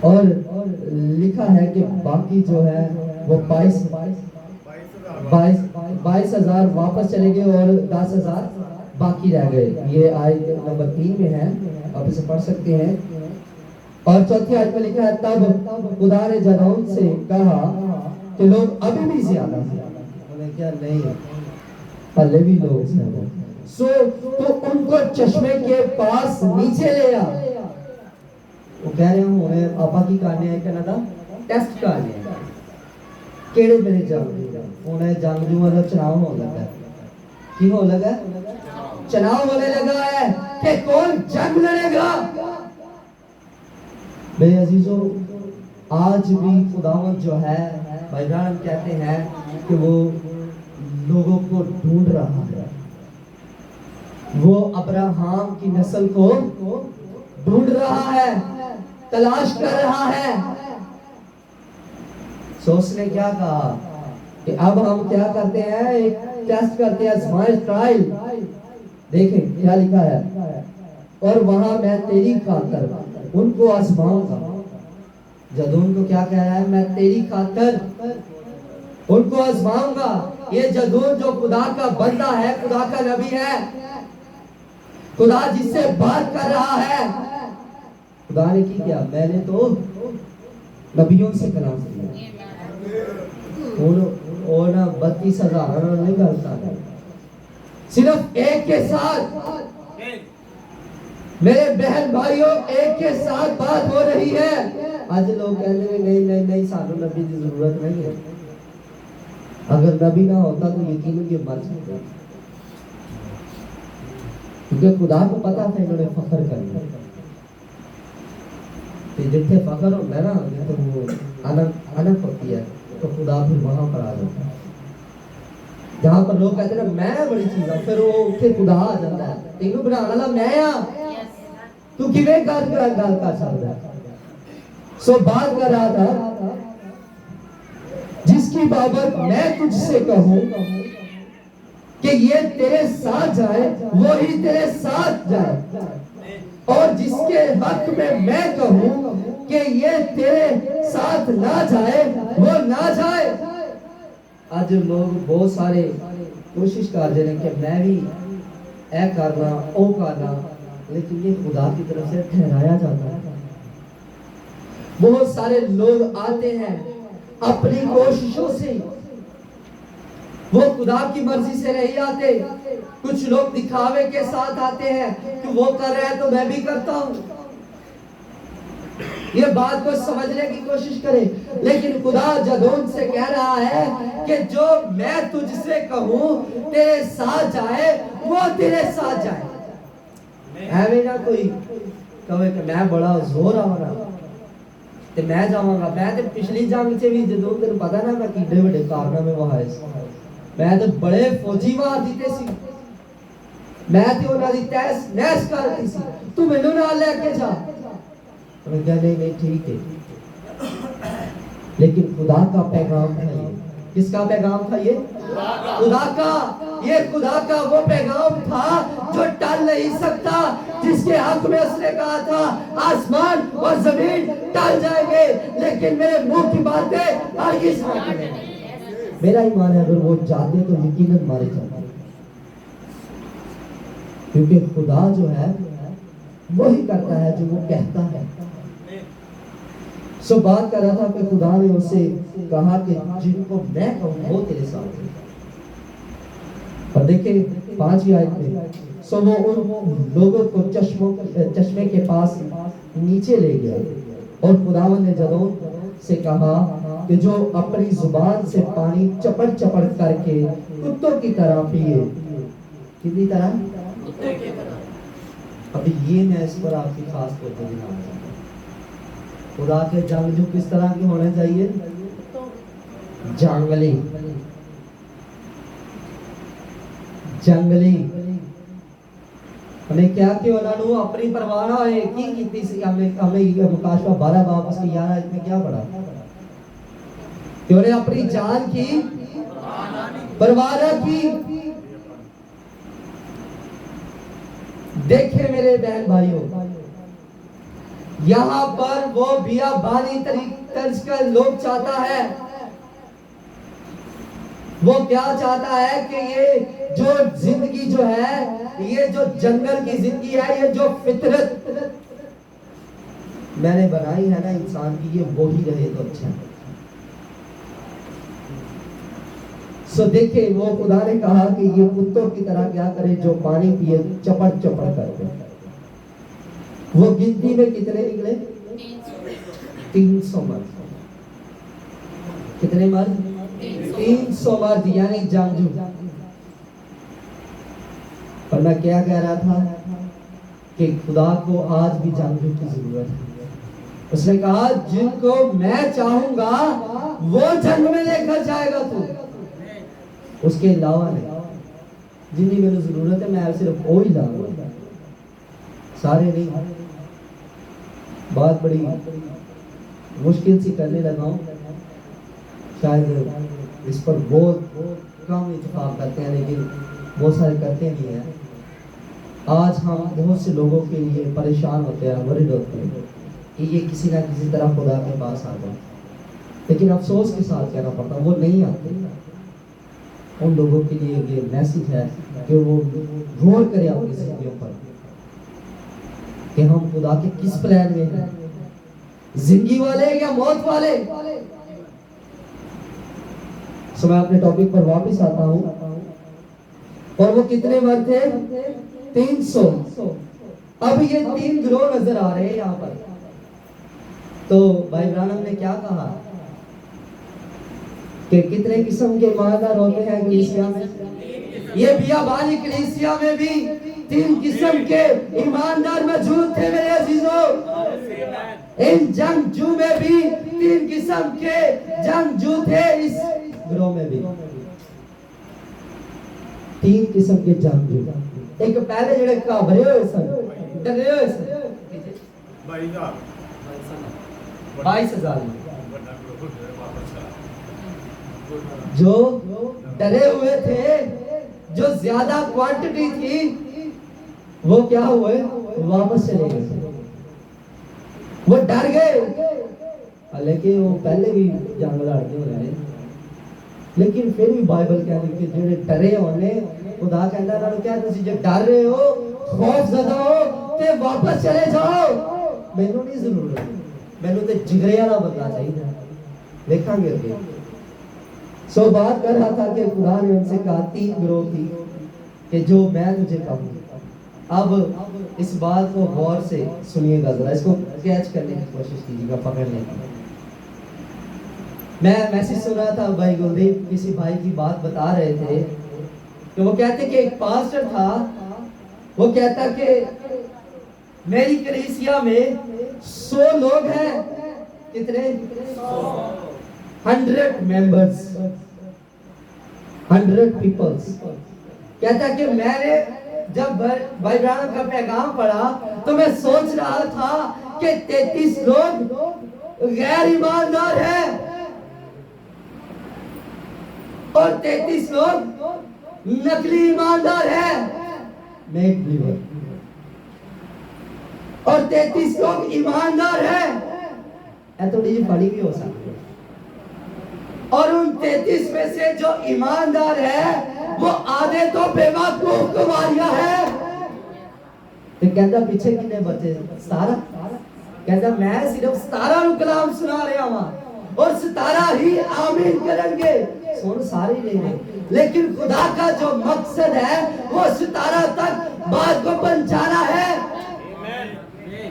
और लिखा है कि बाकी जो है वो 22,000 वापस चले गए और 10,000 बाकी रह गए। ये आयत नंबर 3 में है, आप इसे पढ़ सकते हैं। और चौथी आयत में लिखा है, तब खुदा ने जदौन से कहा कि लोग अभी भी ज्यादा हैं। क्या नहीं, पहले भी लोग हैं। सो तो उनको चश्मे के पास नीचे ले आ। वो कह रहे हैं हुणे आपा की करने है, कहना था टेस्ट करने है केड़े मेरे जंगजू, हुणे जंगजूआं दा चुनाव होने लगा। की होने लगा? चुनाव होने लगा है कि कौन जंग लड़ेगा। मेरे अजीजों, आज भी खुदावंद जो है भाई ब्राह्मण कहते हैं कि वो लोगों को ढूंढ रहा है, वो अब्राहम की नस्ल को ढूंढ रहा है, तलाश कर रहा है। सो उसने क्या कहा कि अब हम क्या करते हैं, एक टेस्ट करते हैं, आजमाइश, ट्रायल। देखें क्या लिखा है, और वहां मैं तेरी खातर उनको आजमाऊंगा। जदून को क्या कह रहा है, मैं तेरी खातर उनको आजमाऊंगा। ये जदून जो खुदा का बंदा है, खुदा का नबी है, खुदा जिससे बात कर रहा है, खुदा ने की क्या, मैंने तो नबियों से कलाम किया। और ना 32,000 नहीं करता है, सिर्फ एक के साथ। मेरे बहन भाइयों, एक के साथ बात हो रही है। आज लोग कहते हैं नहीं नहीं नहीं, सानू नबी की जरूरत नहीं है। अगर नबी ना होता तो यकीनन ये मर जाता, क्योंकि खुदा को पता था इन्होंने फख्र करना। तो जितने फख्र होता है ना, तो वो अनक होती है, तो खुदा फिर वहां पर आ जाता है। जहां पर लोग कहते हैं मैं बड़ी चीज हूं, फिर वो उठे खुदा आ जाता है, तेनू बनाने वाला मैं आ, तू किवें गल कर सकदा है। सो बात कर रहा था, जिसकी बाबत मैं तुझसे कहूं कि ये तेरे साथ जाए, वो ही तेरे साथ जाए, और जिसके हक में मैं कहूं कि ये तेरे साथ ना जाए, वो ना जाए। आज लोग बहुत सारे कोशिश कर रहे हैं कि मैं भी ऐ करना ओ करना, लेकिन ये खुदा की तरफ से ठहराया जाता है। बहुत सारे लोग आते हैं अपनी कोशिशों से, वो खुदा की मर्जी से नहीं आते। कुछ लोग दिखावे के साथ आते हैं कि वो कर रहा है तो मैं भी करता हूं। ये बात को समझने की कोशिश करें, लेकिन खुदा जदून से कह रहा है कि जो मैं तुझसे कहूं तेरे साथ जाए, वो तेरे साथ जाए। ऐਵੇਂ ना कोई कहे कि मैं बड़ा जोर आ रहा ते मैं जावांगा। मैं तो पिछली जंग से भी जदून तेन पता ना मैं किड्डे बड़े कारनामे वहाए, मैं तो बड़े फौजी मार दिते सी, मैं तो उन्हां दी तहस नहस करती सी, तू मैनू नाल लेके जा। नहीं नहीं ठीक है, लेकिन खुदा का पैगाम था ये। किसका पैगाम था ये? खुदा का। ये खुदा का वो पैगाम था जो टल नहीं सकता, जिसके हक में उसने कहा था आसमान और जमीन टल जाएंगे, लेकिन मेरे मुंह की बातें हरगिज़ नहीं टलेंगी। मेरा ईमान है अगर वो जाते तो यकीनन मारे जाते, क्योंकि खुदा जो है वही करता है जो वो कहता है। सो बात कर रहा था कि खुदा ने उससे कहा कि जिनको मैं कहूं वो तेरे साथ है। और देखिए 5वीं आयत में, सो वो उन लोगों को चश्मे के पास नीचे ले गया, और खुदावंद ने जदून से कहा कि जो अपनी जुबान से पानी चपड़ चपड़ करके कुत्तों की तरह पिए। कितनी तरह? अभी ये मैं इस पर आपकी खास तौर पर ध्यान दूंगा। खुदा के जंगजू किस तरह के होने चाहिए? जंगली जंगली। हमें क्या कि उन्होंने अपनी परवाह ना होए की कीती सी। हमें मुकाशवा 12 बाब उसकी 11 इसमें क्या पढ़ा कि उन्हें अपनी जान की परवाह न की। देखे मेरे बहन भाइयों, यहां पर वो बियाबानी तर्ज का लोग चाहता है। वो क्या चाहता है कि ये जो जिंदगी जो है, ये जो जंगल की जिंदगी है, ये जो फितरत मैंने बनाई है ना इंसान की, ये वो ही रहे तो अच्छा है। सो देखे वो खुदा ने कहा कि ये कुत्तों की तरह क्या करे, जो पानी पिए चपड़ चपड़ करते। वो गिनती में कितने निकले? 300 मर्द। कितने मर्द? 300 मर्द, यानी जंगजू। और मैं क्या कह रहा था कि खुदा को आज भी जानने की जरूरत है। उसने कहा जिनको मैं चाहूंगा वो जंग में लेकर जाएगा तू, उसके अलावा नहीं। जिन्नी मेरी जरूरत है मैं सिर्फ वो ही लाऊंगा, सारे नहीं। बात बड़ी मुश्किल सी करने लगा हूं, शायद इस पर बहुत कम इत्तेफाक करते हैं, लेकिन बहुत सारे करते नहीं हैं। आज हम बहुत से लोगों के लिए परेशान होते हैं, वरिड होते हैं कि ये किसी ना किसी तरह खुदा के पास आ जाए, लेकिन अफसोस के साथ कहना पड़ता वो नहीं आते। उन लोगों के लिए ये मैसेज है कि वो गौर करें अपनी जिंदगियों पर कि हम खुदा के किस प्लान में हैं, जिंदगी वाले या मौत वाले। सो मैं अपने टॉपिक पर वापस आता हूं। और वो कितने मर्द थे? 300। अब ये 3 गिरोह नजर आ रहे हैं यहाँ पर। तो भाई ब्रानम ने क्या कहा कि कितने किस्म के ईमानदार होते हैं कलीसिया में? ये बियाबानी कलीसिया में भी 3 किस्म के ईमानदार मौजूद थे मेरे अजीजों। इन जंगजू में भी 3 किस्म के जंगजू थे, इस गिरोह में भी 3 किस्म के जंगजू। एक पहले जेड़े घबरे हुए सन, डरे हुए सन, 22,000 जो डरे हुए थे, जो ज्यादा क्वांटिटी थी, वो क्या हुए? वापस चले गए। वो डर गए, हालांकि वो पहले भी जंग लड़ते हो रहे, लेकिन फिर भी बाइबल कहती है जेड़े डरे होने, खुदा कहता है क्या तुसी जो डर रहे हो, खौफ ज़दा हो, ते वापस चले जाओ। मैनू नहीं जरूरत, मैनू ते जिगरे वाला बंदा चाहिए। देखेंगे अगे। सो बात कर रहा था कि खुदा ने उनसे कहा 3 गिरोह थी कि जो मैं तुझे कहूंगा। अब इस बात को गौर से सुनिएगा, जरा इसको कैच करने की कोशिश कीजिएगा, पकड़ने की। मैं मैसेज सुन रहा था, भाई गुलदीप किसी भाई की बात बता रहे थे कि वो कहते कि एक पास्टर था, वो कहता कि मेरी कलीसिया में 100 लोग हैं। कितने? 100 मेंबर्स, 100 पीपल्स। कहता कि मैंने जब भाई ब्रानम का पैगाम पढ़ा तो मैं सोच रहा था कि 33 लोग गैर ईमानदार हैं और 33 लोग नकली ईमानदार हैं, मेक बिलीवर, और 33 लोग ईमानदार हैं। ऐ थोड़ी जी बड़ी भी हो सकती है। और उन 33 में से जो ईमानदार है वो आधे तो बेवकूफ कुमारियां हैं। तो कहता पीछे कितने बचे? 17। कहता मैं सिर्फ 17 नु कलाम सुना रहा हूं और 17 ही आमीन करेंगे। सुन सारे ले रहे, लेकिन खुदा का जो मकसद है वो 17 तक बात को पहुंचाना है।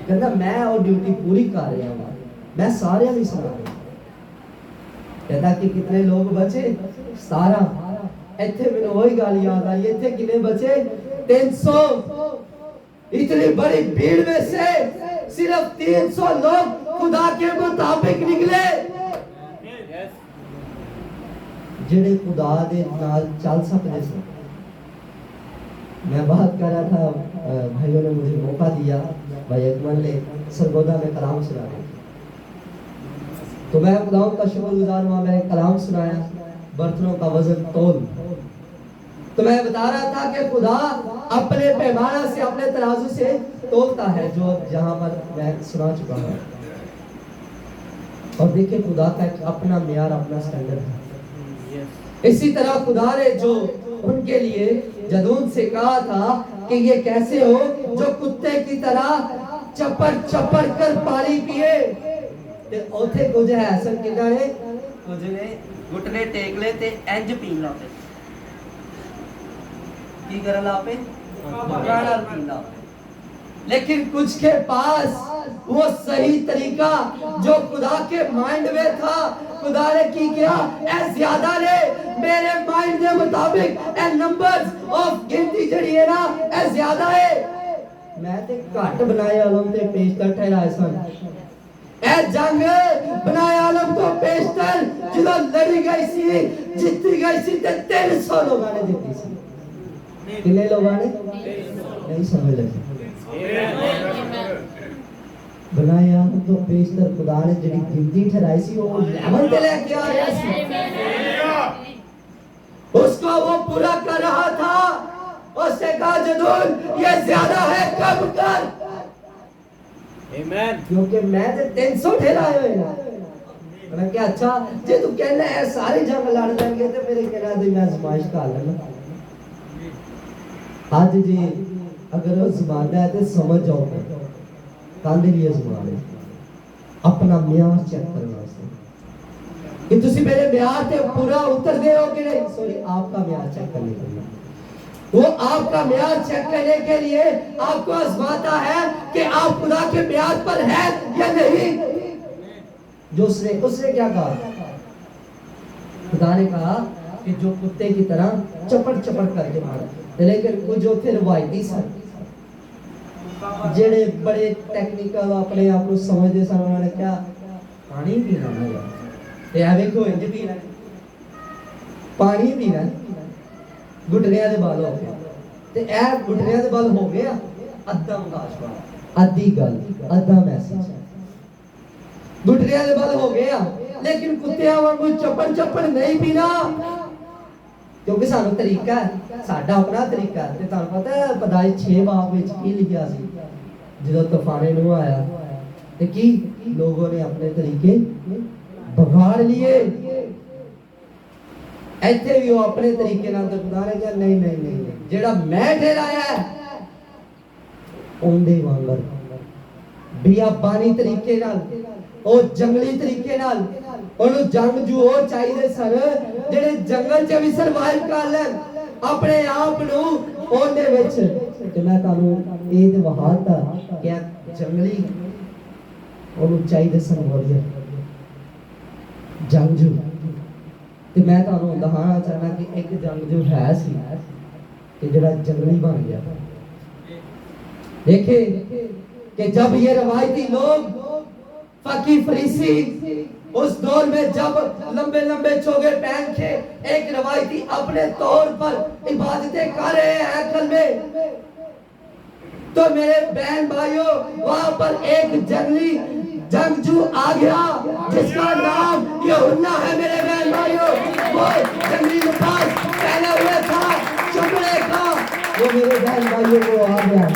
कहता मैं और ड्यूटी पूरी कर रहा हूं, मैं सारे नहीं सुना रहा। कहता कि कितने लोग बचे? 17। इतने मैंने वही गाल याद आई, इतने कितने बचे? 300। इतनी बड़ी भीड़ में से सिर्फ 300 लोग खुदा के मुताबिक निकले, जिन्हें खुदा दे नाल चल सकते थे। मैं बात कर रहा था, भाइयों ने मुझे मौका दिया, भाई अकमल ने सरगोदा में कलाम सुनाया, तो मैं खुदा का शुक्रगुजार हुआ, मैंने कलाम सुनाया, बर्तनों का वजन तोल। तो मैं बता रहा था कि खुदा अपने पैमाना से, अपने तराजू से तोलता है, जो जहां पर मैं सुना चुका हूं। और देखिए खुदा का एक अपना मेयार, अपना स्टैंडर्ड है। इसी तरह खुदा ने जो उनके लिए जदून से कहा था कि ये कैसे हो जो कुत्ते की तरह चपड़ चपड़ कर पानी पिए, ते ओथे कुछ है ऐसा किदा ने कुछ ने घुटने टेक ले ते इंज पीन ला पे, की कर ला पे प्राणा पीन ला। लेकिन कुछ के पास वो सही तरीका जो खुदा के माइंड में था, खुदा ने की किया, ऐ ज्यादा ने मेरे माइंड के मुताबिक ए नंबर्स ऑफ गिनती जड़ी है ना ए ज्यादा है मैं ते घट बनाए आलम ते पेशतर ठहराए सन ए जंग बनाए आलम तो पेशतर जो लड़ी गई सी जीती गई सी ते 300 लोगों ने जीती सी कितने लोगों ने नहीं समझ लगे बनाए आलम तो पेशतर खुदा ने जड़ी गिनती ठहराई सी वो लेवल पे लेके आया सी उसको वो पूरा कर रहा था उससे कहा जदून ये ज्यादा है कम कर आमीन क्योंकि मैं तो 300 ठहराए हुए हैं मैं क्या अच्छा जे तू कहना है सारे जंग लड़ देंगे तो मेरे कहना दी मैं आजमाइश कर लेना आज जी अगर वो जमाना है तो समझ जाओ कांदे लिए जमाने अपना म्यार चेक करना कि तुसी मेरे म्यार पे पूरा उतर दे हो कि नहीं सॉरी आपका म्यार चेक करने के लिए वो आपका म्यार चेक करने के लिए आपको आजमाता है कि आप खुदा के म्यार पर है या नहीं जो उसने क्या कहा खुदा ने कहा कि जो कुत्ते की तरह चपड़ चपड़ करके मारा लेकिन वो जो फिर रवायती सन जेड़े बड़े टेक्निकल अपने आप को समझते सन उन्होंने क्या पानी पीना ना यार ते आ देखो इंज पीना पानी पीना गुटरिया दे बाल हो गए ते ए गुटरिया दे बाल हो गया अद्धा मुकाशवा अद्धी गल अद्धा मैसेज गुटरिया दे बाल हो गया लेकिन कुत्तियां वांगू चप्पड़ चप्पड़ नहीं पीना क्योंकि सानू तरीका है साडा अपना तरीका है ते तां पता है पैदाइश 6 बाब विच की लिखिया सी जदों तूफान नू आया ते की लोगों ने अपने तरीके बगाड़ लिए ऐसे भी वो अपने तरीके नाल तो खुदा ने कहा नहीं नहीं नहीं जेड़ा मैं ठहराया है ओंदे वांगर बियाबानी तरीके नाल ओ जंगली तरीके नाल ओनु जंग जो ओ चाहिए सर जेड़े जंगल च भी सरवाइव कर लेन अपने आप नु ओंदे विच ते मैं तानू ए ते वहाता क्या जंगली ओनु चाहिए सन वॉरियर जंगजू ते मैं तानू दहाना चाहना कि एक जंगजू है सी कि जेड़ा जंगली बन गया देखे कि जब ये रवायती लोग फकी फरीसी उस दौर में जब लंबे लंबे चोगे पहन के एक रवायती अपने तौर पर इबादतें कर रहे हैं हैकल में तो मेरे बहन भाइयों वहां पर एक जंगली जंगजू आ गया जिसका नाम यूहन्ना है मेरे बहन भाइयों वो जंगली लिबास पहने हुए था चमड़े का वो मेरे बहन भाइयों को आ गया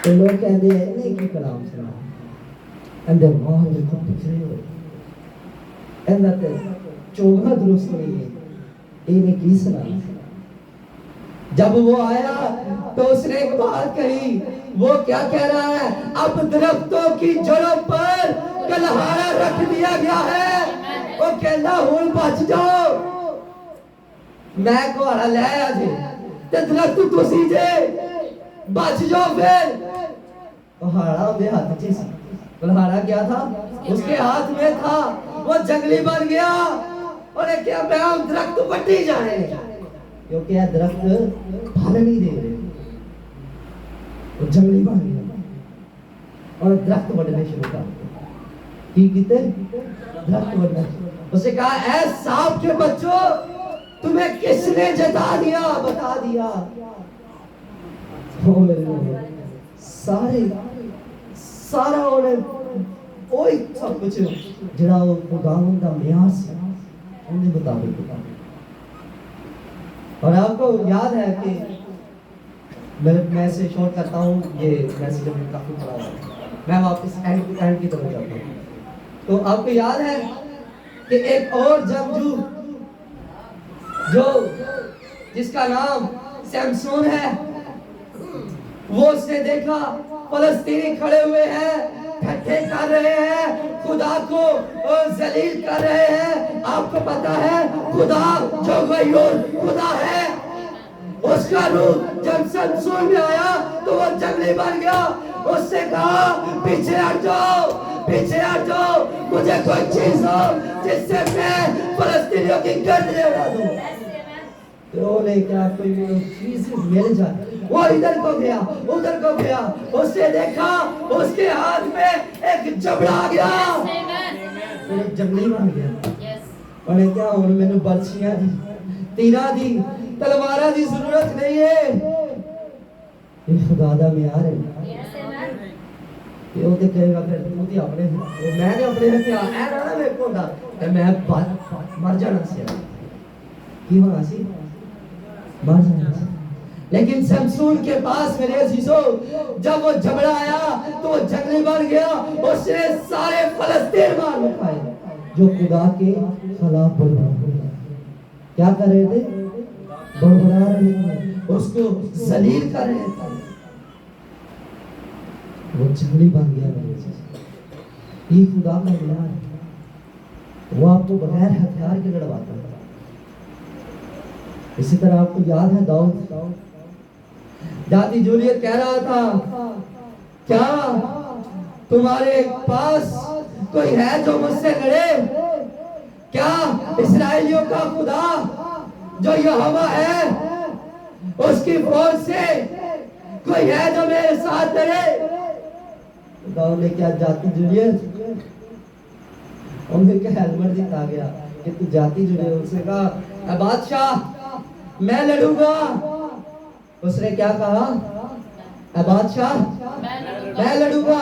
तो लोग कहते हैं नहीं की कलाम सुना and the wall will come to zero and that चोगा दुरुस्त नहीं है इन्हें की सुना जब वो आया तो उसने एक बात कही वो क्या कह रहा है अब दरख्तों की जड़ों पर कलहारा रख दिया गया है वो कहना हुन बच जाओ मैं कुहाड़ा ले आया जे ते दरख्त तुसी जे बच जाओ फिर कुहाड़ा उसके हाथ में सी कुल्हाड़ा क्या था उसके हाथ में था वो जंगली बन गया और क्या मैं हम दरख्त पट्टी जाने क्योंकि यह दरख्त फल नहीं दे रहे वो जंगली बन गया और दरख्त बढ़ने शुरू कर की किते दरख्त बढ़ना उसे कहा ऐ सांप के बच्चों तुम्हें किसने जता दिया बता दिया वो मेरे सारे सारा और ओई सब कुछ जड़ा वो खुदावंद दा म्यार से उन्हें मुताबिक और आपको याद है कि मैं से शॉर्ट करता हूँ ये मैसेज में काफी बड़ा है मैं वापस एंड की तरफ जाता हूँ तो आपको याद है कि एक और जंगजू जो जिसका नाम सैमसन है वो उसने देखा फलस्तीनी खड़े हुए हैं ठट्ठे कर रहे हैं खुदा को जलील कर रहे हैं आपको पता है खुदा जो गयूर खुदा है उसका रूह जब सैमसन में आया तो वो जंगली बन गया उससे कहा पीछे हट जाओ मुझे कोई चीज हो जिससे मैं फलस्तीनियों की गर्दनें उड़ा दूं। तो लेकर कोई चीज मिल जाए। वो इधर को गया, उधर को गया, उसने देखा उसके हाथ में एक जबड़ा आ गया, एक जंगली बन गया। और क्या हुन मैंने बर्छियां दी, तीरा दी, तलवारा दी जरूरत नहीं है। ये खुदा दा म्यार है। ये ओते कहेगा फिर तू दी अपने मैं ने अपने में क्या ऐ ना मेरे को दा ते मैं मर जाना सी। की होना सी? मर जाना सी। लेकिन शमसून के पास मेरे अजीजों जब वो जबड़ा आया तो वो जंगली बन गया। उसने सारे फलस्तीन मार मुकाए जो खुदा के खिलाफ बड़बड़ा क्या कर रहे थे, बड़बड़ा रहे थे, उसको जलील कर रहे थे। वो जंगली बन गया मेरे अजीजों। ये खुदा का प्यार है। वो आपको बगैर हथियार के लड़वाता है। इसी तरह आपको याद है दाऊद, दादी जूलियत कह रहा था क्या तुम्हारे पास कोई है जो मुझसे लड़े? क्या इस्राएलियों का खुदा जो यहोवा है उसकी फौज से कोई है जो मेरे साथ लड़े? दाऊद ने क्या जाती जूलियत उन्हें क्या हेलमेट दिखा गया कि तू जाती जुड़े। उसने कहा बादशाह मैं लड़ूंगा। उसने क्या कहा? बादशाह मैं लड़ूंगा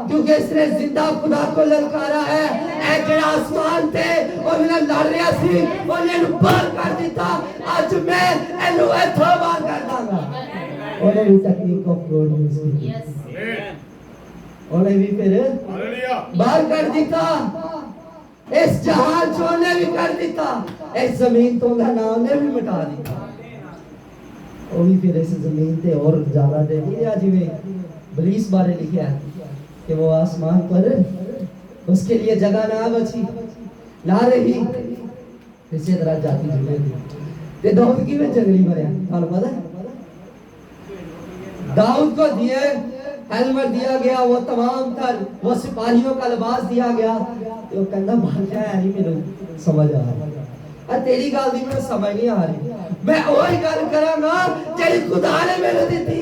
क्योंकि इसने जिंदा खुदा को ललकारा है। ऐ जेड़ा आसमान थे और मैं लड़ रहा सी और ने बाहर कर दिता। आज मैं एनु इथों बाहर कर दांगा। ओने भी टेक्निक ऑफ गॉड यूज की। ओने भी फिर बाहर कर दिता। इस जहान छोड़ने भी कर दिता। इस जमीन तो उनका नाम ने भी मिटा दिया। वो भी फिर इस जमीन पे और ज्यादा दे दिया। जिवे बलीस बारे लिखा है कि वो आसमान पर उसके लिए जगह ना बची ना रही। इसी तरह जाती जुड़े ते दाऊद की में जंगली मरिया। थानू पता है दाऊद को दिए हेलमेट दिया गया, वो तमाम तर वो सिपाहियों का लिबास दिया गया। तो कहना भाषा है नहीं मेरे समझ आ रहा। तेरी गल दी मेरे समझ नहीं आ रही। मैं वही गल करांगा जेड़ी खुदा ने मेरे दी थी।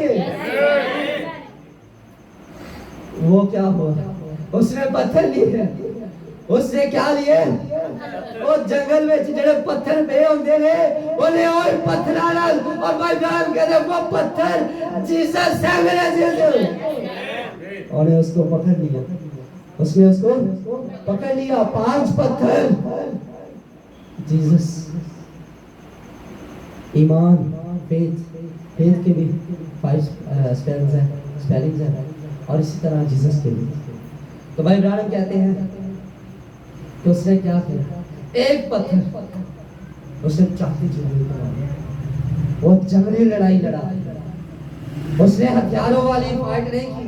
वो क्या हुआ? उसने पत्थर लिए। उसने क्या लिए? वो जंगल में जेड़े पत्थर पे होंदे ने ओने ओए पत्थरां नाल और भाई जान कहते वो पत्थर जीसस है मेरे जीसस। और उसको पकड़ लिया। उसने उसको पकड़ लिया। 5 पत्थर जीसस। ईमान फेथ के भी 5 स्पेलिंग्स हैं और इसी तरह जीसस के भी। तो भाई इब्राहिम कहते हैं तो उसने क्या किया? एक पत्थर उसने चाहती जुड़ी वो जंगली लड़ाई लड़ा। उसने हथियारों वाली फाइट नहीं की।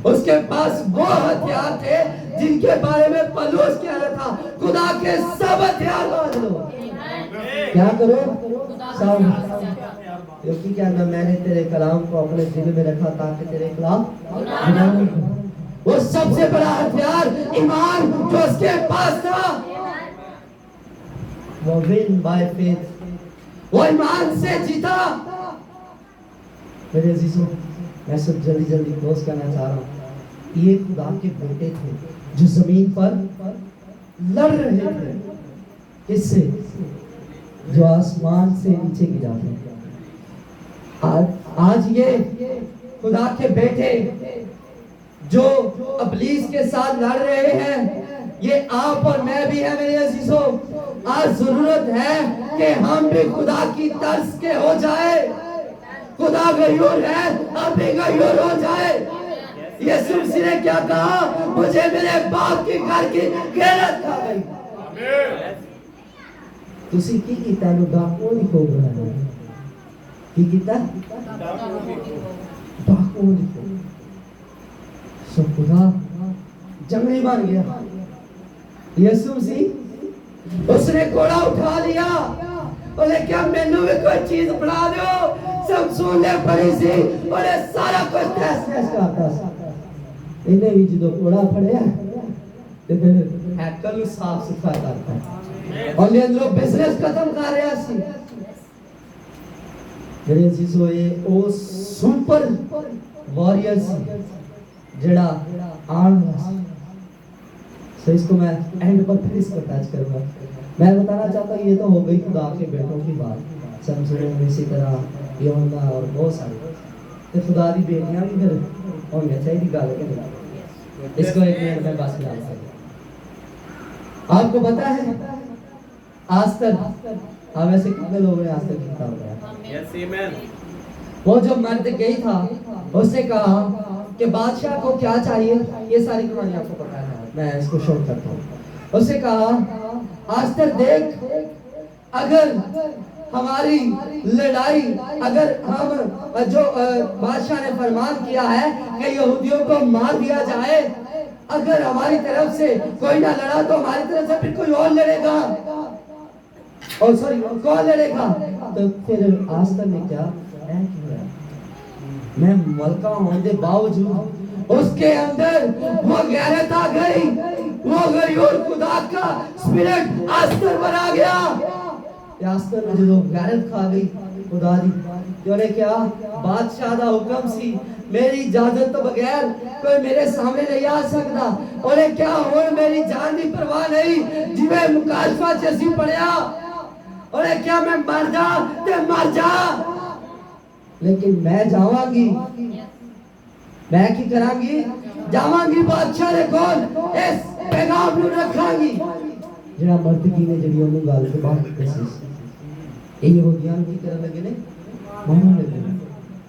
उसके पास वो हथियार थे जिनके बारे में पौलुस कह रहा था खुदा के सब हथियार बांध लो। क्या करो? सब। क्योंकि क्या ना मैंने तेरे कलाम को अपने दिल में रखा ताकि तेरे खिलाफ गुनाह नहीं करूं। वो सबसे बड़ा हथियार ईमान जो उसके पास था वो विन बाय फेथ। वो ईमान से जीता। मेरे अजीजों मैं सब जल्दी क्लोज करना चाह रहा हूँ। ये खुदा के बेटे थे जो जमीन पर लड़ रहे थे। किससे? जो आसमान से नीचे गिरा थे। आज ये खुदा के बेटे जो इब्लीस के साथ लड़ रहे हैं, ये आप और मैं भी है मेरे अजीजों। आज जरूरत है कि हम भी खुदा की तर्ज के हो जाए। खुदा गयूर है, हम भी गयूर हो जाए। यीशु मसीह ने क्या कहा? मुझे मेरे बाप के घर की गैरत खा गई। तुसी की कीता? नु डाकू नहीं खो रहा है। की कीता? डाकू नहीं खो। सो खुदा जंगली बन गया। यीशु मसीह उसने घोड़ा उठा लिया। बोले क्या मैनू भी कोई चीज बना दो। शमसून ने पड़ी सी और सारा कुछ तहस नहस करता सा। इन्हें भी जो घोड़ा फड़िया ते फिर हैकल साफ सुथरा करता। ਉਹਦੇ ਅੰਦਰੋਂ ਬਿਜ਼ਨਸ ਖਤਮ ਕਰ ਰਿਹਾ ਸੀ। ਮੇਰੇ ਅਜ਼ੀਜ਼ੋ ਇਹ ਉਹ ਸੁਪਰ वॉरियर सी जड़ा आन सो इसको मैं एंड पर फिर इसको टच करूंगा। मैं बताना चाहता हूँ ये तो हो गई खुदा के बेटों की बात, समझो इसी तरह यूहन्ना और बहुत सारे तो खुदा की बेटियां भी फिर होनी चाहिए गल के नहीं। इसको एक मिनट में बस ला सकता। आपको पता है आज तक आप ऐसे कितने लोगों ने आज तक कितना होगा? वो जो मर्द गई था उसने कहा कि बादशाह को क्या चाहिए, ये सारी कहानी आपको पता है, मैं इसको शो करता हूँ। उसने कहा आज तक देख, अगर हमारी लड़ाई, अगर हम जो बादशाह ने फरमान किया है कि यहूदियों को मार दिया जाए, अगर हमारी तरफ से कोई ना लड़ा तो हमारी तरफ से फिर कोई और लड़ेगा, और सॉरी कौन लड़ेगा? तो फिर आज तक ने क्या मैं मलका होने के बावजूद उसके अंदर वो गैरत आ गई, वो गई और खुदा का स्पिरिट आस्तर बना गया। आस्तर में जो गैरत खा गई खुदा दी, उन्हें क्या बादशाह दा हुक्म सी, मेरी इजाजत तो बगैर कोई मेरे सामने नहीं आ सकता। उन्हें क्या हुण मेरी जान की परवाह नहीं, जिवें मुकाशफा च असीं पढ़िया, उन्हें क्या मैं मर जा ते मर जा, लेकिन मैं जावांगी, मैं की करांगी, जावांगी बादशाह दे कोल, इस पैगाम नु रखांगी। जेड़ा मर्दगी ने जड़ी ओनु गल के बात दसी, ए यहूदियां की करन लगे ने, मारने लगे,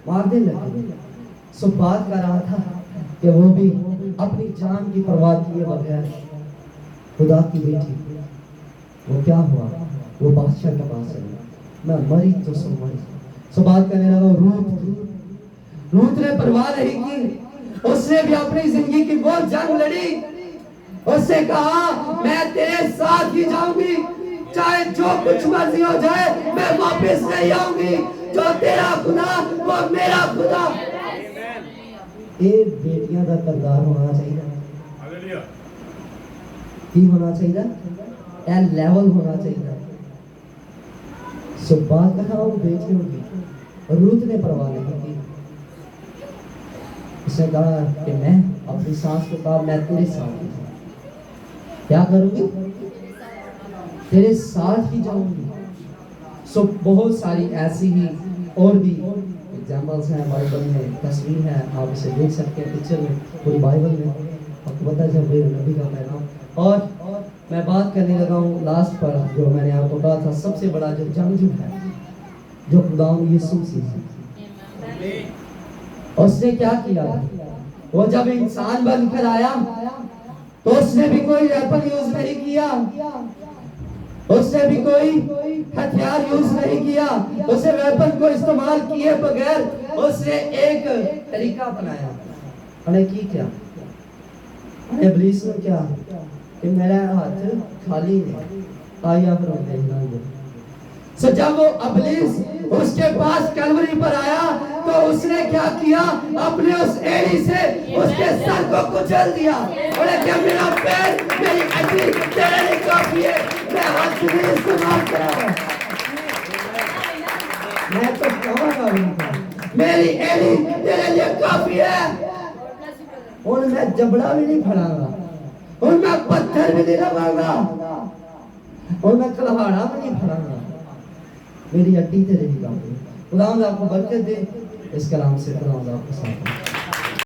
मार दे लगे। सो बात कर रहा था कि वो भी अपनी जान की परवाह किए बगैर खुदा की बेटी, वो क्या हुआ, वो बादशाह के पास आई, मैं मरी तो सो मरी। सो बात करने लगा रूत ने परवाह नहीं की, उसने भी अपनी जिंदगी की बहुत जंग लड़ी। उसने कहा मैं तेरे साथ ही जाऊंगी, चाहे जो कुछ मर्जी हो जाए, मैं वापस नहीं आऊंगी, जो तेरा खुदा वो मेरा खुदा। ये बेटियां का किरदार होना चाहिए, हालेलुया, की होना चाहिए, ए लेवल होना चाहिए। सो बात कहा वो बेटियों की, रूत ने परवाह नहीं की। उसने कहा कि मैं अपनी सास को कहा मैं तेरे साथ ही क्या करूंगी, तेरे साथ ही जाऊंगी। सो बहुत सारी ऐसी ही और भी एग्जाम्पल्स हैं बाइबल में, तस्वीर है, आप इसे देख सकते हैं पिक्चर में, पूरी बाइबल में आपको पता चल रही है नबी का पैगाम। और मैं बात करने लगा हूँ लास्ट पर, जो मैंने आपको कहा था सबसे बड़ा जो जंग है, जो खुदा यीशु मसीह, उसने क्या किया, वो जब इंसान बनकर आया तो उसने भी कोई वेपन यूज नहीं किया, उसने भी कोई हथियार यूज नहीं किया, उसने वेपन को इस्तेमाल किए बगैर उसने एक तरीका अपनाया। उन्हें की क्या, इब्लीस ने क्या कि मेरा हाथ खाली है, आया फिर देखना। सो जब वो इब्लीस उसके पास कलवरी पर आया तो उसने क्या किया, अपने उस एड़ी से उसके सर को कुचल दिया। बोले क्या मेरा पैर, मेरी हड्डी तेरे लिए काफी है, मैं हाथ से नहीं इस्तेमाल करा, मैं तो कहूँगा मेरी एड़ी तेरे लिए काफी है। और मैं जबड़ा भी नहीं फड़ाऊंगा, और मैं पत्थर भी नहीं लगाऊंगा, और मैं कलहाड़ा भी नहीं फड़ाऊंगा, मेरी हड्डी तेरे लिए काफी है। खुदा आपको बरकत दे, इस कलाम से खुदा आपको साथ